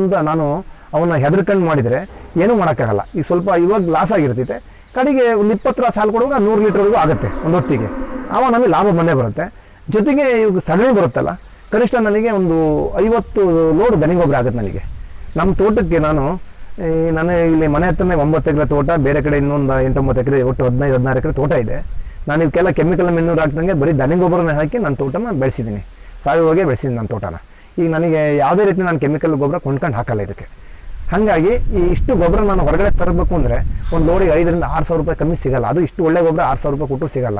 ಅಂತ ನಾನು ಅವನ್ನ ಹೆದರ್ಕೊಂಡು ಮಾಡಿದರೆ ಏನೂ ಮಾಡೋಕ್ಕಾಗಲ್ಲ. ಈಗ ಸ್ವಲ್ಪ ಇವಾಗ ಲಾಸ್ ಆಗಿರ್ತೈತೆ, ಕಡೆಗೆ ಒಂದು 20 ರಾಸು ಹಾಲು ಕೊಡುವಾಗ 100 ಲೀಟ್ರ್ವರೆಗೂ ಆಗುತ್ತೆ ಒಂದು ಹೊತ್ತಿಗೆ. ಆವಾಗ ನಮಗೆ ಲಾಭ ಬಂದೇ ಬರುತ್ತೆ. ಜೊತೆಗೆ ಇವಾಗ ಸಗಣಿ ಬರುತ್ತಲ್ಲ, ಕನಿಷ್ಠ ನನಗೆ ಒಂದು 50 ಲೋಡ್ ದನಿ ಗೊಬ್ಬರ ಆಗುತ್ತೆ ನನಗೆ. ನಮ್ಮ ತೋಟಕ್ಕೆ ನಾನು ಇಲ್ಲಿ ಮನೆ ಹತ್ರನೇ 9 ಎಕರೆ ತೋಟ, ಬೇರೆ ಕಡೆ ಇನ್ನೊಂದು 8-9 ಎಕರೆ, ಒಟ್ಟು 15-16 ಎಕರೆ ತೋಟ ಇದೆ. ನಾನು ಇವಕ್ಕೆಲ್ಲ ಕೆಮಿಕಲ್ ಮೆನ್ನೂರು ಹಾಕ್ದಂಗೆ ಬರೀ ದನಿ ಗೊಬ್ಬರನ ಹಾಕಿ ನನ್ನ ತೋಟನ ಬೆಳೆಸಿದ್ದೀನಿ. ಸಾವಯವವಾಗಿ ಬೆಳೆಸಿದ್ದೀನಿ ನನ್ನ ತೋಟನ. ಈಗ ನನಗೆ ಯಾವುದೇ ರೀತಿ ನಾನು ಕೆಮಿಕಲ್ ಗೊಬ್ಬರ ಕೊಂಡ್ಕೊಂಡು ಹಾಕಲ್ಲ ಇದಕ್ಕೆ. ಹಾಗಾಗಿ ಈ ಇಷ್ಟು ಗೊಬ್ಬರ ನಾನು ಹೊರಗಡೆ ತರಬೇಕು ಅಂದರೆ ಒಂದು ಲೋಡಿಗೆ 5,000-6 ಸಾವಿರ ರೂಪಾಯಿ ಕಮ್ಮಿ ಸಿಗಲ್ಲ. ಅದು ಇಷ್ಟು ಒಳ್ಳೆ ಗೊಬ್ಬರ 6 ಸಾವಿರ ರೂಪಾಯಿ ಕೊಟ್ಟರು ಸಿಗಲ್ಲ.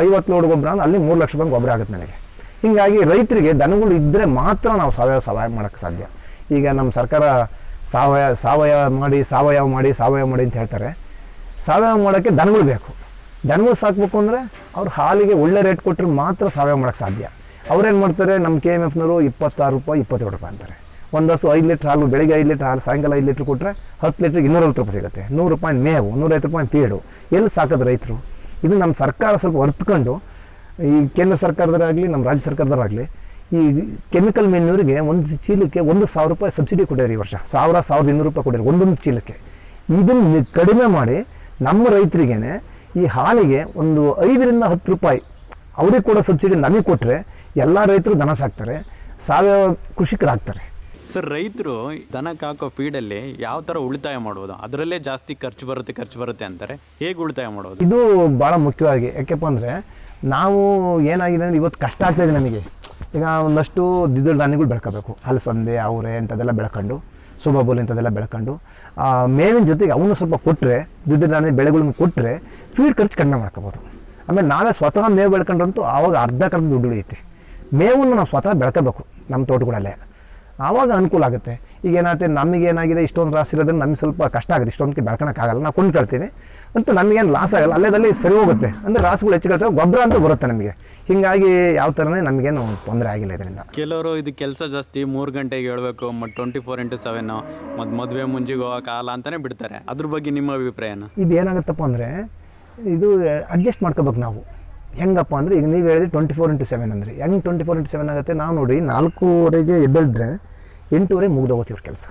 50 ಲೋಡ್ ಗೊಬ್ಬರ ಅಂದ್ರೆ ಅಲ್ಲಿ 3 ಲಕ್ಷ ರೂಪಾಯಿ ಗೊಬ್ಬರ ಆಗುತ್ತೆ ನನಗೆ. ಹೀಗಾಗಿ ರೈತರಿಗೆ ದನಗಳು ಇದ್ದರೆ ಮಾತ್ರ ನಾವು ಸಾವಯವ ಮಾಡೋಕ್ಕೆ ಸಾಧ್ಯ. ಈಗ ನಮ್ಮ ಸರ್ಕಾರ ಸಾವಯವ ಮಾಡಿ ಅಂತ ಹೇಳ್ತಾರೆ. ಸಾವಯವ ಮಾಡೋಕ್ಕೆ ದನಗಳು ಬೇಕು. ದನಗಳು ಸಾಕಬೇಕು ಅಂದರೆ ಅವ್ರು ಹಾಲಿಗೆ ಒಳ್ಳೆ ರೇಟ್ ಕೊಟ್ಟರೆ ಮಾತ್ರ ಸಾವಯವ ಮಾಡೋಕ್ಕೆ ಸಾಧ್ಯ. ಅವ್ರೇನು ಮಾಡ್ತಾರೆ, ನಮ್ಮ KMFನವರು 26 ರೂಪಾಯಿ 27 ರೂಪಾಯಿ ಅಂತಾರೆ. ಒಂದು ಹಸು 5 ಲೀಟ್ರ್ ಹಾಲು, ಬೆಳಗ್ಗೆ 5 ಲೀಟ್ರ್ ಹಾಲು, ಸಾಯಂಕಾಲ 5 ಲೀಟ್ರ್ ಕೊಟ್ಟರೆ 10 ಲೀಟ್ರಿಗೆ 250 ರೂಪಾಯಿ ಸಿಗುತ್ತೆ. 100 ರೂಪಾಯಿ ಮೇವು, 150 ರೂಪಾಯಿ ಫೀಡು. ಎಲ್ಲಿ ಸಾಕೋದು ರೈತರು? ಇದು ನಮ್ಮ ಸರ್ಕಾರ ಸ್ವಲ್ಪ ಅರ್ಥಕೊಂಡು, ಈ ಕೇಂದ್ರ ಸರ್ಕಾರದವರಾಗಲಿ ನಮ್ಮ ರಾಜ್ಯ ಸರ್ಕಾರದವರಾಗಲಿ ಈ ಕೆಮಿಕಲ್ ಮೆನ್ಯೂರಿಗೆ ಒಂದು ಚೀಲಕ್ಕೆ 1,000 ರೂಪಾಯಿ ಸಬ್ಸಿಡಿ ಕೊಟ್ಟಿದ್ದಾರೆ ಈ ವರ್ಷ. 1,200 ರೂಪಾಯಿ ಕೊಟ್ಟಿದ್ದಾರೆ ಒಂದೊಂದು ಚೀಲಕ್ಕೆ. ಇದನ್ನು ಕಡಿಮೆ ಮಾಡಿ ನಮ್ಮ ರೈತರಿಗೇನೆ ಈ ಹಾಲಿಗೆ ಒಂದು 5-10 ರೂಪಾಯಿ ಅವ್ರಿಗೆ ಕೊಡೋ ಸಬ್ಸಿಡಿ ನಮಗೆ ಕೊಟ್ಟರೆ ಎಲ್ಲ ರೈತರು ದನ ಸಾಕ್ತಾರೆ, ಸಾವಯವ ಕೃಷಿಕರಾಗ್ತಾರೆ. ಸರ್, ರೈತರು ದನಕ್ಕೆ ಹಾಕೋ ಫೀಡಲ್ಲಿ ಯಾವ ಥರ ಉಳಿತಾಯ ಮಾಡ್ಬೋದು? ಅದರಲ್ಲೇ ಜಾಸ್ತಿ ಖರ್ಚು ಬರುತ್ತೆ ಅಂತಾರೆ. ಹೇಗೆ ಉಳಿತಾಯ ಮಾಡೋದು? ಇದು ಭಾಳ ಮುಖ್ಯವಾಗಿ. ಯಾಕೆಪ್ಪ ಅಂದರೆ ನಾವು ಏನಾಗಿದೆ ಅಂದರೆ ಇವತ್ತು ಕಷ್ಟ ಆಗ್ತಾಯಿದೆ ನಮಗೆ. ಈಗ ಒಂದಷ್ಟು ದ್ವಿದಳ ಧಾನ್ಯಗಳು ಬೆಳ್ಕೋಬೇಕು. ಹಲಸಂದೆ, ಅವರೆ ಇಂಥದ್ದೆಲ್ಲ ಬೆಳ್ಕೊಂಡು, ಸೋಬಾಬೂಲ್ ಇಂಥದ್ದೆಲ್ಲ ಬೆಳ್ಕೊಂಡು ಮೇವಿನ ಜೊತೆಗೆ ಅವನು ಸ್ವಲ್ಪ ಕೊಟ್ಟರೆ, ದ್ವಿದಳ ಧಾನ್ಯ ಬೆಳೆಗಳನ್ನು ಕೊಟ್ಟರೆ ಫೀಡ್ ಖರ್ಚು ಕಡಿಮೆ ಮಾಡ್ಕೋಬೋದು. ಆಮೇಲೆ ನಾವೇ ಸ್ವತಃ ಮೇವು ಬೆಳ್ಕೊಂಡ್ರಂತೂ ಆವಾಗ ಅರ್ಧಕ್ಕರ್ಧ ದುಡ್ಡು ಉಳಿಯುತ್ತೆ. ಮೇವನ್ನು ನಾವು ಸ್ವತಃ ಬೆಳ್ಕೋಬೇಕು ನಮ್ಮ ತೋಟಗಳಲ್ಲೇ, ಆವಾಗ ಅನುಕೂಲ ಆಗುತ್ತೆ. ಈಗ ಏನಾಗುತ್ತೆ ನಮಗೇನಾಗಿದೆ ಇಷ್ಟೊಂದು ರಾಸಿ ಇರೋದ್ರಿಂದ ನಮಗೆ ಸ್ವಲ್ಪ ಕಷ್ಟ ಆಗುತ್ತೆ, ಇಷ್ಟೊಂದಕ್ಕೆ ಬೆಳ್ಕೊಳಕ್ಕಾಗಲ್ಲ, ನಾವು ಕೊಂಡ್ಕೊಳ್ತೀವಿ ಮತ್ತು ನಮಗೇನು ಲಾಸ್ ಆಗಲ್ಲ, ಅಲ್ಲೇದಲ್ಲಿ ಸರಿ ಹೋಗುತ್ತೆ. ಅಂದರೆ ರಾಸುಗಳು ಹೆಚ್ಚಿಗೆ ಗೊಬ್ಬರ ಅಂತ ಬರುತ್ತೆ ನಮಗೆ. ಹೀಗಾಗಿ ಯಾವ ಥರನೇ ನಮಗೇನು ತೊಂದರೆ ಆಗಿಲ್ಲ ಇದರಿಂದ. ಕೆಲವರು ಇದು ಕೆಲಸ ಜಾಸ್ತಿ 3 ಗಂಟೆಗೆ ಹೇಳ್ಬೇಕು ಮತ್ತು 24x7 ಮತ್ತು ಮದುವೆ ಮುಂಜಿಗೋ ಕಾಲ ಅಂತಲೇ ಬಿಡ್ತಾರೆ. ಅದ್ರ ಬಗ್ಗೆ ನಿಮ್ಮ ಅಭಿಪ್ರಾಯನ? ಇದು ಏನಾಗುತ್ತಪ್ಪ ಅಂದರೆ ಇದು ಅಡ್ಜಸ್ಟ್ ಮಾಡ್ಕೋಬೇಕು ನಾವು. ಹೆಂಗಪ್ಪ ಅಂದರೆ ಈಗ ನೀವು ಹೇಳಿದ್ರೆ 24x7 ಅಂದರೆ ಹೆಂಗೆ 24x7 ಆಗುತ್ತೆ? ನಾವು ನೋಡಿ 4:30ಗೆ ಎದ್ದೇಳಿದ್ರೆ 8:30 ಮುಗ್ದೋಗುತ್ತೆ ಇವ್ರ ಕೆಲಸ.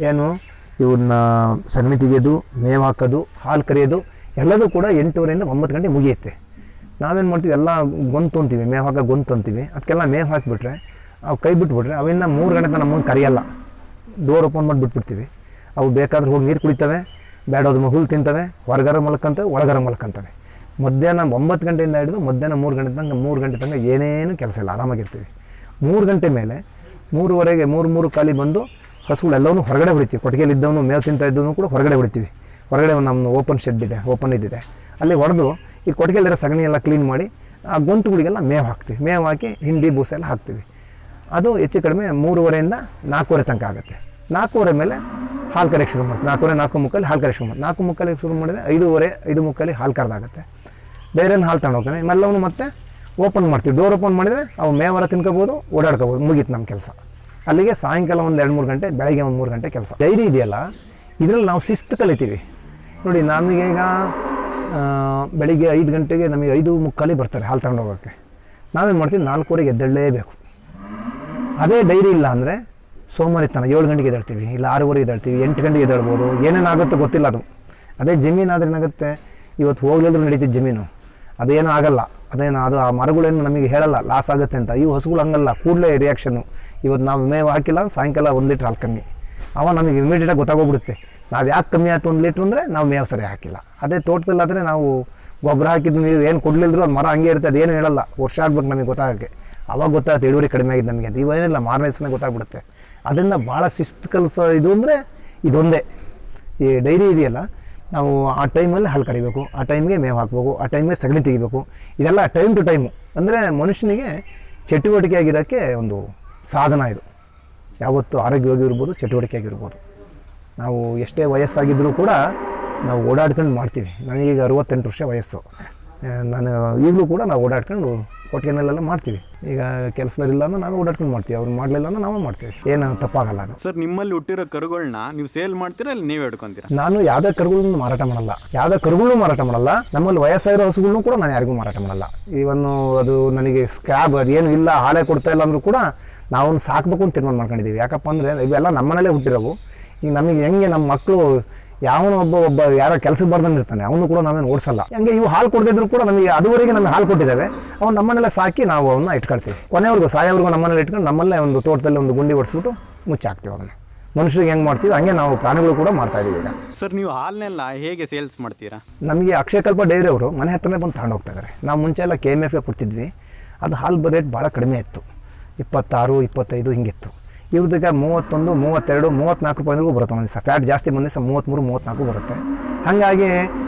ಏನು ಇವನ್ನ ಸಗಣಿ ತೆಗೆಯೋದು, ಮೇವು ಹಾಕೋದು, ಹಾಲು ಕರೆಯೋದು ಎಲ್ಲದೂ ಕೂಡ 8:30ಯಿಂದ 9 ಗಂಟೆ ಮುಗಿಯುತ್ತೆ. ನಾವೇನು ಮಾಡ್ತೀವಿ, ಎಲ್ಲ ಗೊಂತು ಅಂತೀವಿ, ಮೇವು ಹಾಕೋ ಗೊಂತು ಅಂತೀವಿ, ಅದಕ್ಕೆಲ್ಲ ಮೇವು ಹಾಕಿಬಿಟ್ರೆ ಅವು ಕೈ ಬಿಟ್ಬಿಟ್ರೆ ಅವಿಂದ 3 ಗಂಟೆ ತನಕ ನಮ್ಮನ್ನು ಕರೆಯಲ್ಲ. ಡೋರ್ ಓಪನ್ ಮಾಡಿ ಬಿಟ್ಬಿಡ್ತೀವಿ. ಅವು ಬೇಕಾದ್ರೆ ಹೋಗಿ ನೀರು ಕುಡಿತವೆ, ಬೇಡೋದು ಹುಲ್ಲು ತಿಂತವೆ, ಹೊರಗರ ಮಲ್ಕೊಂತವೆ, ಒಳಗರ ಮಲ್ಕೊಂತವೆ. ಮಧ್ಯಾಹ್ನ 9 ಗಂಟೆಯಿಂದ ಹಿಡಿದು ಮಧ್ಯಾಹ್ನ 3 ಗಂಟೆ ತನಕ ಏನೇನು ಕೆಲಸ ಇಲ್ಲ, ಆರಾಮಾಗಿರ್ತೀವಿ. 3 ಗಂಟೆ ಮೇಲೆ 3:30ಗೆ 3 ಕಾಲಿ ಬಂದು ಹಸುಗಳೆಲ್ಲವೂ ಹೊರಗಡೆ ಹೊಡಿತೀವಿ. ಕೊಟ್ಟಿಗೆಲಿದ್ದವನು ಮೇವು ತಿಂತ ಇದ್ದವನು ಕೂಡ ಹೊರಗಡೆ ಹೊಡಿತೀವಿ. ಹೊರಗಡೆ ಒಂದು ನಮ್ಮ ಓಪನ್ ಶೆಡ್ ಇದೆ, ಓಪನ್ ಇದ್ದಿದೆ, ಅಲ್ಲಿ ಹೊಡೆದು ಈ ಕೊಟ್ಟಿಗೆಲಿರೋ ಸಗಣಿ ಎಲ್ಲ ಕ್ಲೀನ್ ಮಾಡಿ ಆ ಗೊಂತುಗಳಿಗೆಲ್ಲ ಮೇವು ಹಾಕ್ತೀವಿ. ಮೇವು ಹಾಕಿ ಹಿಂಡಿ ಬೂಸ ಎಲ್ಲ ಹಾಕ್ತೀವಿ. ಅದು ಹೆಚ್ಚು ಕಡಿಮೆ 3:30ಯಿಂದ 4:30 ತನಕ ಆಗುತ್ತೆ. 4:30 ಮೇಲೆ ಹಾಲು ಕರೆಯಕ್ಕೆ ಶುರು ಮಾಡ್ತೀವಿ. 4:30, 4:30 ಹಾಲು ಕರೆಯಕ್ಕೆ ಶುರು ಮಾಡಿ 4:30 ಶುರು ಮಾಡಿದರೆ 5:30, 5:30 ಹಾಲು ಕರೆದಾಗುತ್ತೆ. ಬೇರೆಯನ್ನು ಹಾಲು ತಗೊಂಡು ಹೋಗ್ತಾನೆ. ಎಲ್ಲವೂ ಮತ್ತೆ ಓಪನ್ ಮಾಡ್ತೀವಿ. ಡೋರ್ ಓಪನ್ ಮಾಡಿದರೆ ಅವು ಮೇವರ ತಿನ್ಕೋಬೋದು, ಓಡಾಡ್ಕೋಬೋದು, ಮುಗೀತು ನಮ್ಮ ಕೆಲಸ. ಅಲ್ಲಿಗೆ ಸಾಯಂಕಾಲ ಒಂದು 2-3 ಗಂಟೆ, ಬೆಳಗ್ಗೆ ಒಂದು 3 ಗಂಟೆ ಕೆಲಸ. ಡೈರಿ ಇದೆಯಲ್ಲ, ಇದರಲ್ಲಿ ನಾವು ಶಿಸ್ತು ಕಲಿತೀವಿ. ನೋಡಿ ನಮಗೆ ಈಗ ಬೆಳಿಗ್ಗೆ 5 ಗಂಟೆಗೆ ನಮಗೆ 5:45 ಬರ್ತಾರೆ ಹಾಲು ತಗೊಂಡು ಹೋಗೋಕ್ಕೆ. ನಾವೇನು ಮಾಡ್ತೀವಿ, 4:30ಗೆ ಎದ್ದೇಳಲೇಬೇಕು. ಅದೇ ಡೈರಿ ಇಲ್ಲ ಅಂದರೆ ಸೋಮವಾರಿತನ 7 ಗಂಟೆಗೆ ಎದ್ದೇಳ್ತೀವಿ, ಇಲ್ಲ 6:30 ಎದ್ದೇಳ್ತೀವಿ, 8 ಗಂಟೆಗೆ ಎದ್ದೇಳ್ಬೋದು. ಏನೇನಾಗುತ್ತೋ ಗೊತ್ತಿಲ್ಲ ಅದು. ಅದೇ ಜಮೀನಾದ್ರೆ ಏನಾಗುತ್ತೆ, ಇವತ್ತು ಹೋಗ್ಲಿದ್ರು ನಡೀತಿದ್ದು ಜಮೀನು, ಅದೇನೂ ಆಗಲ್ಲ. ಅದು ಆ ಮರಗಳೇನು ನಮಗೆ ಹೇಳಲ್ಲ ಲಾಸ್ ಆಗುತ್ತೆ ಅಂತ. ಇವು ಹಸುಗಳು ಹಂಗಲ್ಲ, ಕೂಡಲೇ ರಿಯಾಕ್ಷನ್ನು. ಇವತ್ತು ನಾವು ಮೇವು ಹಾಕಿಲ್ಲ, ಸಾಯಂಕಾಲ 1 ಲೀಟ್ರ್ ಹಾಲು ಕಮ್ಮಿ, ಅವ ನಮಗೆ ಇಮಿಡಿಯೇಟಾಗಿ ಗೊತ್ತಾಗೋಗ್ಬಿಡುತ್ತೆ. ನಾವು ಯಾಕೆ ಕಮ್ಮಿ ಆಯ್ತು 1 ಲೀಟ್ರ್ ಅಂದರೆ ನಾವು ಮೇವು ಸರಿ ಹಾಕಿಲ್ಲ. ಅದೇ ತೋಟದಲ್ಲಾದರೆ ನಾವು ಗೊಬ್ಬರ ಹಾಕಿದ್ದು ನೀವು ಏನು ಕೊಡಲಿಲ್ಲದ್ರು ಅದು ಮರ ಹಂಗೆ ಇರುತ್ತೆ, ಅದೇನು ಹೇಳಲ್ಲ. ವರ್ಷ ಆಗ್ಬೇಕು ನಮಗೆ ಗೊತ್ತಾಗೋಕ್ಕೆ. ಅವಾಗ ಗೊತ್ತಾಗುತ್ತೆ ಇಳುವರಿ ಕಡಿಮೆ ಆಗಿದೆ ನಮಗೆ ಅಂತ. ಇವೇನಿಲ್ಲ, ಮಾರನೇ ದಿವಸನೇ ಗೊತ್ತಾಗ್ಬಿಡುತ್ತೆ. ಅದರಿಂದ ಭಾಳ ಶಿಸ್ತು ಕಲಿಸೋ ಇದು ಅಂದರೆ ಇದೊಂದೇ. ಈ ಡೈರಿ ಇದೆಯಲ್ಲ, ನಾವು ಆ ಟೈಮಲ್ಲಿ ಹಾಲು ಕರಿಬೇಕು, ಆ ಟೈಮ್ಗೆ ಮೇವು ಹಾಕಬೇಕು, ಆ ಟೈಮ್ಗೆ ಸಗಣಿ ತೆಗಿಬೇಕು. ಇದೆಲ್ಲ ಟೈಮ್ ಟು ಟೈಮು. ಅಂದರೆ ಮನುಷ್ಯನಿಗೆ ಚಟುವಟಿಕೆ ಆಗಿರೋಕ್ಕೆ ಒಂದು ಸಾಧನ ಇದು. ಯಾವತ್ತು ಆರೋಗ್ಯವಾಗಿ ಇರ್ಬೋದು, ಚಟುವಟಿಕೆಯಾಗಿರ್ಬೋದು. ನಾವು ಎಷ್ಟೇ ವಯಸ್ಸಾಗಿದ್ದರೂ ಕೂಡ ನಾವು ಓಡಾಡ್ಕೊಂಡು ಮಾಡ್ತೀವಿ. ನನಗೀಗ 68 ವರ್ಷ ವಯಸ್ಸು. ನಾನು ಈಗಲೂ ಕೂಡ ನಾವು ಓಡಾಡ್ಕೊಂಡು ಕೊಟ್ಟಿಗೆನಲ್ಲೆಲ್ಲ ಮಾಡ್ತೀವಿ. ಈಗ ಕೆಲಸದಲ್ಲಿಲ್ಲ ಅಂದ್ರೆ ನಾವು ಓಡಾಡ್ಕೊಂಡು ಮಾಡ್ತೀವಿ, ಅವ್ರು ಮಾಡಲಿಲ್ಲ ಅಂದ್ರೆ ನಾವು ಮಾಡ್ತೀವಿ. ಏನು ತಪ್ಪಾಗಲ್ಲ ಅದು. ಸರ್, ನಿಮ್ಮಲ್ಲಿ ಹುಟ್ಟಿರೋ ಕರುಗಳನ್ನ ನೀವು ಸೇಲ್ ಮಾಡ್ತೀರಾ ಇಲ್ಲ ನೀವೇ ಹಿಡ್ಕೊಂತೀರಾ? ನಾನು ಯಾವುದೇ ಕರುಗಳನ್ನು ಮಾರಾಟ ಮಾಡಲ್ಲ, ಯಾವುದೇ ಕರುಗಳನ್ನೂ ಮಾರಾಟ ಮಾಡಲ್ಲ. ನಮ್ಮಲ್ಲಿ ವಯಸ್ಸಾಗಿರೋ ಹಸುಗಳನ್ನು ಕೂಡ ನಾನು ಯಾರಿಗೂ ಮಾರಾಟ ಮಾಡಲ್ಲ. ಇವನ್ನು ಅದು ನನಗೆ ಸ್ಕ್ಯಾಬ್ ಅದೇನು ಇಲ್ಲ, ಹಾಲೇ ಕೊಡ್ತಾ ಇಲ್ಲ ಅಂದರೂ ಕೂಡ ನಾವು ಸಾಕಬೇಕು ಅಂತ ತೀರ್ಮಾನ ಮಾಡ್ಕೊಂಡಿದ್ದೀವಿ. ಯಾಕಪ್ಪ ಅಂದರೆ ಇವೆಲ್ಲ ನಮ್ಮನೇಲೇ ಹುಟ್ಟಿರೋವು. ಈಗ ನಮಗೆ ಹೆಂಗೆ ನಮ್ಮ ಮಕ್ಕಳು ಯಾವನೋ ಒಬ್ಬ ಯಾರೋ ಕೆಲಸಕ್ಕೆ ಬರ್ದಂಗೆ ಇರ್ತಾನೆ, ಅವನು ಕೂಡ ನಾವೇನು ಓಡಿಸಲ್ಲ. ಹಂಗೆ ಇವು ಹಾಲು ಕೊಡದಿದ್ರು ಕೂಡ ನಮಗೆ ಅದುವರೆಗೆ ನಮಗೆ ಹಾಲು ಕೊಟ್ಟಿದ್ದಾವೆ, ಅವ್ನು ನಮ್ಮನೆಲ್ಲ ಸಾಕಿ ನಾವು ಅವನ್ನ ಇಟ್ಕೊಳ್ತೀವಿ. ಕೊನೆವರೆಗೂ ಸಾಯೋವರೆಗೂ ನಮ್ಮನೇಲಿ ಇಟ್ಕೊಂಡು ನಮ್ಮಲ್ಲೇ ಒಂದು ತೋಟದಲ್ಲಿ ಒಂದು ಗುಂಡಿ ಹೊಡಿಸ್ಬಿಟ್ಟು ಮುಚ್ಚಾಕ್ತೀವಿ ಅದನ್ನು. ಮನುಷ್ಯರಿಗೆ ಹೆಂಗೆ ಮಾಡ್ತೀವಿ ಹಂಗೆ ನಾವು ಪ್ರಾಣಿಗಳು ಕೂಡ ಮಾಡ್ತಾ ಇದ್ದೀವಿ ಈಗ. ಸರ್, ನೀವು ಹಾಲನ್ನೆಲ್ಲ ಹೇಗೆ ಸೇಲ್ಸ್ ಮಾಡ್ತೀರಾ? ನಮಗೆ ಅಕ್ಷಯಕಲ್ಪ ಡೈರಿ ಅವರು ಮನೆ ಹತ್ರನೇ ಬಂದು ತಗೊಂಡು ಹೋಗ್ತಾ ಇದ್ದಾರೆ. ನಾವು ಮುಂಚೆ ಎಲ್ಲ KMF ಕೊಡ್ತಿದ್ವಿ. ಅದು ಹಾಲು ರೇಟ್ ಭಾಳ ಕಡಿಮೆ ಇತ್ತು, 26, 25 ಹಿಂಗಿತ್ತು. ಇವ್ರದಕ್ಕೆ 31, 32, 34 ರೂಪಾಯಿವರೆಗೂ ಬರುತ್ತೆ ಒಂದು ದಿವಸ. ಫ್ಯಾಟ್ ಜಾಸ್ತಿ ಬಂದ ದಿವಸ 33, 34 ಬರುತ್ತೆ. ಹಾಗಾಗಿ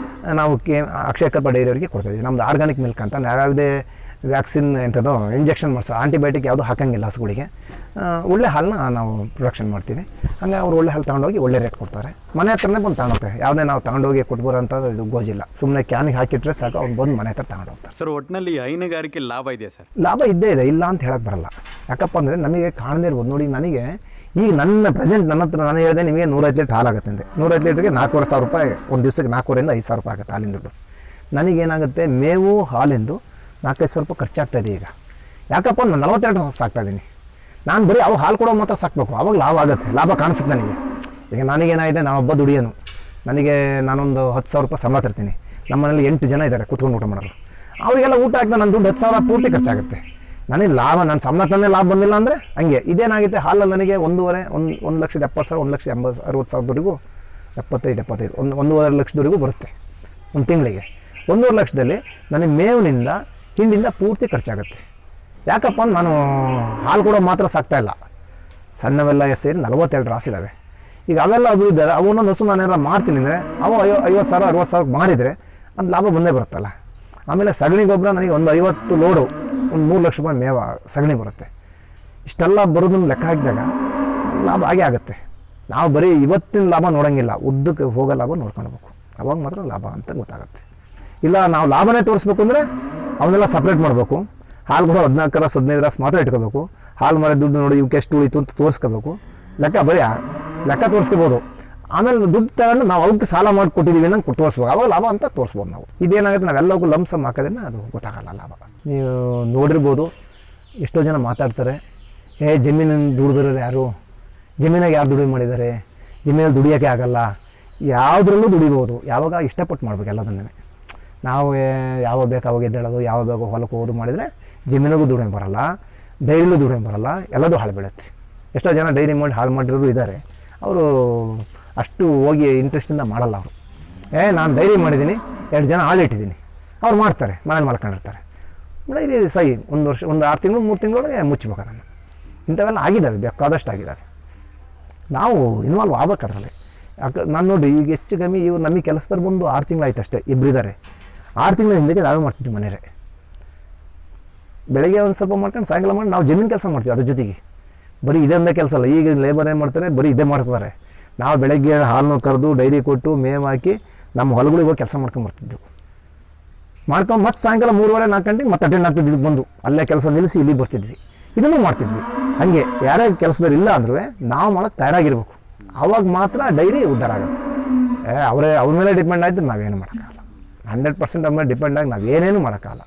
ನಾವು ಅಕ್ಷಯಕಲ್ಪ ಡೈರಿಯವರಿಗೆ ಕೊಡ್ತಾಯಿದ್ವಿ. ನಮ್ಮದು ಆರ್ಗಾನಿಕ್ ಮಿಲ್ಕ್ ಅಂತ, ಯಾವುದೇ ವ್ಯಾಕ್ಸಿನ್ ಎಂಥದ್ದು ಇಂಜೆಕ್ಷನ್ ಮಾಡಿಸೋ ಆಂಟಿಬಯೋಟಿಕ್ ಯಾವುದೂ ಹಾಕೋಂಗಿಲ್ಲ ಹಸುಗಳಿಗೆ. ಒಳ್ಳೆ ಹಾಲನ್ನ ನಾವು ಪ್ರೊಡಕ್ಷನ್ ಮಾಡ್ತೀವಿ. ಹಂಗೆ ಅವ್ರು ಒಳ್ಳೆ ಹಾಲು ತೊಗೊಂಡೋಗಿ ಒಳ್ಳೆ ರೇಟ್ ಕೊಡ್ತಾರೆ. ಮನೆ ಹತ್ರನೇ ಬಂದು ತಗೊಂಡೋಗ್ತಾರೆ. ಯಾವುದೇ ನಾವು ತಗೊಂಡೋಗಿ ಕೊಟ್ಬರೋಂಥದ್ದು ಇದು ಗೋಜಿಲ್ಲ. ಸುಮ್ಮನೆ ಕ್ಯಾನಿಗೆ ಹಾಕಿಟ್ರೆ ಸಾಕು, ಅವ್ರು ಬಂದು ಮನೆ ಹತ್ರ ತಗೊಂಡು ಹೋಗ್ತಾರೆ. ಸರ್, ಒಟ್ಟಿನಲ್ಲಿ ಹೈನುಗಾರಿಕೆ ಲಾಭ ಇದೆಯಾ ಸರ್? ಲಾಭ ಇದ್ದೇ ಇದೆ, ಇಲ್ಲ ಅಂತ ಹೇಳಕ್ಕೆ ಬರಲ್ಲ. ಯಾಕಪ್ಪ ಅಂದರೆ ನಮಗೆ ಕಾಣದೇ ಇರ್ಬೋದು. ನೋಡಿ, ನನಗೆ ಈಗ ನನ್ನ ಪ್ರೆಸೆಂಟ್ ನನ್ನ ಹತ್ರ ನಾನು ಹೇಳಿದೆ ನಿಮಗೆ 105 ಲೀಟ್ರ್ ಹಾಲು ಆಗುತ್ತೆ ಅಂತೆ. 105 ಲೀಟ್ರಿಗೆ 4,500 ರೂಪಾಯಿ ಒಂದು ದಿವಸಕ್ಕೆ, 4,000ರಿಂದ 5,000 ರೂಪಾಯಿ ಆಗುತ್ತೆ ಹಾಲಿನ ದುಡ್ಡು. ನನಗೇನಾಗುತ್ತೆ, ಮೇವು ಹಾಲಿಂದು 4,500 ರೂಪಾಯಿ ಖರ್ಚಾಗ್ತಾಯಿದೆ ಈಗ. ಯಾಕಪ್ಪ ನಾನು 42 ಸಾಕ್ತಾಯಿದ್ದೀನಿ. ನಾನು ಬರೀ ಅವು ಹಾಲು ಕೊಡೋ ಮಾತ್ರ ಸಾಕಬೇಕು, ಅವಾಗ ಲಾಭ ಆಗುತ್ತೆ, ಲಾಭ ಕಾಣಿಸುತ್ತೆ ನನಗೆ. ಈಗ ನನಗೇನಾಗಿದೆ, ನಾನೊಬ್ಬ ದುಡಿಯೋನು, ನನಗೆ ನಾನೊಂದು 10,000 ರೂಪಾಯಿ ಸಂಬಳ ತರ್ತೀನಿ. ನಮ್ಮ ಮನೇಲಿ 8 ಜನ ಇದ್ದಾರೆ ಕೂತ್ಕೊಂಡು ಊಟ ಮಾಡೋರು. ಅವರಿಗೆಲ್ಲ ಊಟ ಹಾಕಿದ್ರೆ ನನ್ನ ದುಡ್ಡು 10,000 ಪೂರ್ತಿ ಖರ್ಚಾಗುತ್ತೆ. ನನಗೆ ಲಾಭ, ನನ್ನ ಸಂಬಳ ತಂದೆ ಲಾಭ ಬಂದಿಲ್ಲ ಅಂದರೆ ಹಂಗೆ. ಇದೇನಾಗುತ್ತೆ, ಹಾಲಲ್ಲಿ ನನಗೆ 1,70,000, 1,60,000 75 1,50,000 ಲಕ್ಷದವರೆಗೂ ಬರುತ್ತೆ ಒಂದು ತಿಂಗಳಿಗೆ. 1,50,000 ಲಕ್ಷದಲ್ಲಿ ನನಗೆ ಮೇವಿನಿಂದ ಹಿಂಡಿಂದ ಪೂರ್ತಿ ಖರ್ಚಾಗುತ್ತೆ. ಯಾಕಪ್ಪ ನಾನು ಹಾಲು ಕೊಡೋ ಮಾತ್ರ ಸಾಕ್ತಾಯಿಲ್ಲ, ಸಣ್ಣವೆಲ್ಲ ಸೇರಿ 42 ರಾಸಿದ್ದಾವೆ. ಈಗ ಅವೆಲ್ಲ ಅಭಿವೃದ್ಧಿ ಅವನ್ನ ಹಸು ನಾನೆಲ್ಲ ಮಾಡ್ತೀನಿ ಅಂದರೆ ಅವು 50,000, 60,000 ಮಾರಿದರೆ ಅದು ಲಾಭ ಬಂದೇ ಬರುತ್ತಲ್ಲ. ಆಮೇಲೆ ಸಗಣಿ ಗೊಬ್ಬರ ನನಗೆ ಒಂದು 50 ಲೋಡು, ಒಂದು 3 ಲಕ್ಷ ರೂಪಾಯಿ ಮೇವ ಸಗಣಿ ಬರುತ್ತೆ. ಇಷ್ಟೆಲ್ಲ ಬರೋದನ್ನು ಲೆಕ್ಕ ಹಾಕಿದಾಗ ಲಾಭ ಆಗೇ ಆಗುತ್ತೆ. ನಾವು ಬರೀ ಇವತ್ತಿನ ಲಾಭ ನೋಡೋಂಗಿಲ್ಲ, ಉದ್ದಕ್ಕೆ ಹೋಗೋ ಲಾಭ ನೋಡ್ಕೊಳ್ಬೇಕು. ಅವಾಗ ಮಾತ್ರ ಲಾಭ ಅಂತ ಗೊತ್ತಾಗುತ್ತೆ. ಇಲ್ಲ ನಾವು ಲಾಭನೇ ತೋರಿಸ್ಬೇಕು ಅಂದರೆ ಅವನ್ನೆಲ್ಲ ಸಪ್ರೇಟ್ ಮಾಡಬೇಕು. ಹಾಲು ಕೂಡ 14 ರಾಸ್ 15 ರಾಸ್ ಮಾತ್ರ ಇಟ್ಕೋಬೇಕು. ಹಾಲು ಮರ ದುಡ್ಡು ನೋಡಿ ಇವಕ್ಕೆ ಎಷ್ಟು ಉಳಿತು ಅಂತ ತೋರಿಸ್ಕೋಬೇಕು. ಲೆಕ್ಕ ತೋರಿಸ್ಕೋಬೋದು. ಆಮೇಲೆ ದುಡ್ಡು ತಗೊಂಡು ನಾವು ಅವಕ್ಕೆ ಸಾಲ ಮಾಡಿ ಕೊಟ್ಟಿದ್ದೀವಿ ಅನ್ನಂಗೆ ತೋರಿಸ್ಬೇಕು. ಅವಾಗ ಲಾಭ ಅಂತ ತೋರಿಸ್ಬೋದು ನಾವು. ಇದೇನಾಗುತ್ತೆ, ನಾವೆಲ್ಲಕ್ಕೂ ಲಂಸಮ್ ಹಾಕೋದ್ರಿಂದ ಅದು ಗೊತ್ತಾಗಲ್ಲ ಲಾಭ. ನೀವು ನೋಡಿರ್ಬೋದು, ಎಷ್ಟೋ ಜನ ಮಾತಾಡ್ತಾರೆ, ಜಮೀನನ್ನು ದುಡಿದ್ರೆ ಯಾರು, ಜಮೀನಾಗ ಯಾರು ದುಡಿಮೆ ಮಾಡಿದ್ದಾರೆ, ಜಮೀನಲ್ಲಿ ದುಡಿಯೋಕ್ಕೆ ಆಗಲ್ಲ. ಯಾವುದ್ರಲ್ಲೂ ದುಡಿಬೋದು, ಯಾವಾಗ ಇಷ್ಟಪಟ್ಟು ಮಾಡ್ಬೇಕು ಎಲ್ಲದನ್ನೇ. ನಾವು ಯಾವ ಬೇಕು ಅವಾಗ ಎದ್ದೇಳೋದು, ಯಾವ ಬೇಕೋ ಹೊಲಕ್ಕೆ ಹೋಗೋದು ಮಾಡಿದರೆ ಜಮೀನಿಗೂ ದುಡಿಮೆ ಬರೋಲ್ಲ, ಡೈರಿಲೂ ದುಡಿಮೆ ಬರೋಲ್ಲ, ಎಲ್ಲದೂ ಹಾಳು ಬೀಳುತ್ತೆ. ಎಷ್ಟೋ ಜನ ಡೈರಿ ಮಾಡಿ ಹಾಳು ಮಾಡಿರೋರು ಇದ್ದಾರೆ. ಅವರು ಅಷ್ಟು ಹೋಗಿ ಇಂಟ್ರೆಸ್ಟಿಂದ ಮಾಡಲ್ಲ. ಅವರು ನಾನು ಡೈರಿ ಮಾಡಿದ್ದೀನಿ, 2 ಜನ ಹಾಲು ಇಟ್ಟಿದ್ದೀನಿ, ಅವ್ರು ಮಾಡ್ತಾರೆ, ಮನೇಲಿ ಮಲ್ಕೊಂಡಿರ್ತಾರೆ. ಡೈರಿ ಸಹಿ 1 ವರ್ಷ 6 ತಿಂಗಳು 3 ತಿಂಗಳೊಳಗೆ ಮುಚ್ಚಬೇಕು ಅದನ್ನು. ಇಂಥವೆಲ್ಲ ಆಗಿದ್ದಾವೆ, ಬೇಕಾದಷ್ಟು ಆಗಿದ್ದಾವೆ. ನಾವು ಇನ್ವಾಲ್ವ್ ಆಗ್ಬೇಕು ಅದರಲ್ಲಿ. ನಾನು ನೋಡಿ, ಈಗ ಹೆಚ್ಚು ಕಮ್ಮಿ ಇವ್ರು ನಮಗೆ ಕೆಲಸದವ್ರು ಬಂದು 6 ತಿಂಗಳಾಯ್ತು ಅಷ್ಟೇ, ಇಬ್ಬರಿದ್ದಾರೆ. 6 ತಿಂಗಳ ಹಿಂದಕ್ಕೆ ನಾವೇ ಮಾಡ್ತಿದ್ವಿ ಮನೇಲೆ. ಬೆಳಗ್ಗೆ ಒಂದು ಸ್ವಲ್ಪ ಮಾಡ್ಕೊಂಡು ಸಾಯಂಕಾಲ ಮಾಡಿ ನಾವು ಜಮೀನು ಕೆಲಸ ಮಾಡ್ತೀವಿ. ಅದ್ರ ಜೊತೆಗೆ ಬರೀ ಇದೊಂದೇ ಕೆಲಸ ಅಲ್ಲ. ಈಗ ಲೇಬರ್ ಏನು ಮಾಡ್ತಾರೆ, ಬರೀ ಇದೇ ಮಾಡ್ತಾರೆ. ನಾವು ಬೆಳಗ್ಗೆ ಹಾಲನ್ನು ಕರೆದು ಡೈರಿ ಕೊಟ್ಟು ಮೇವು ಹಾಕಿ ನಮ್ಮ ಹೊಲಗಳಿಗೆ ಹೋಗಿ ಕೆಲಸ ಮಾಡ್ಕೊಂಬರ್ತಿದ್ದೆವು. ಮತ್ತೆ ಸಾಯಂಕಾಲ 3:30 4 ಗಂಟೆಗೆ ಮತ್ತೆ ಅಟೆಂಡ್ ಆಗ್ತಿದ್ವಿ. ಬಂದು ಅಲ್ಲೇ ಕೆಲಸ ನಿಲ್ಲಿಸಿ ಇಲ್ಲಿಗೆ ಬರ್ತಿದ್ವಿ. ಇದನ್ನು ಮಾಡ್ತಿದ್ವಿ. ಹಾಗೆ ಯಾರೇ ಕೆಲಸದವ್ರು ಇಲ್ಲ ಅಂದ್ರೂ ನಾವು ಮಾಡೋಕ್ಕೆ ತಯಾರಾಗಿರ್ಬೇಕು. ಆವಾಗ ಮಾತ್ರ ಡೈರಿ ಉದ್ಧಾರ ಆಗುತ್ತೆ. ಅವ್ರ ಮೇಲೆ ಡಿಪೆಂಡ್ ಆಯಿತು ನಾವೇನು ಮಾಡೋಕ್ಕಾಗಲ್ಲ. 100% ಅವ್ರ ಮೇಲೆ ಡಿಪೆಂಡ್ ಆಗಿ ನಾವೇನೇನು ಮಾಡೋಕ್ಕಾಗಲ್ಲ.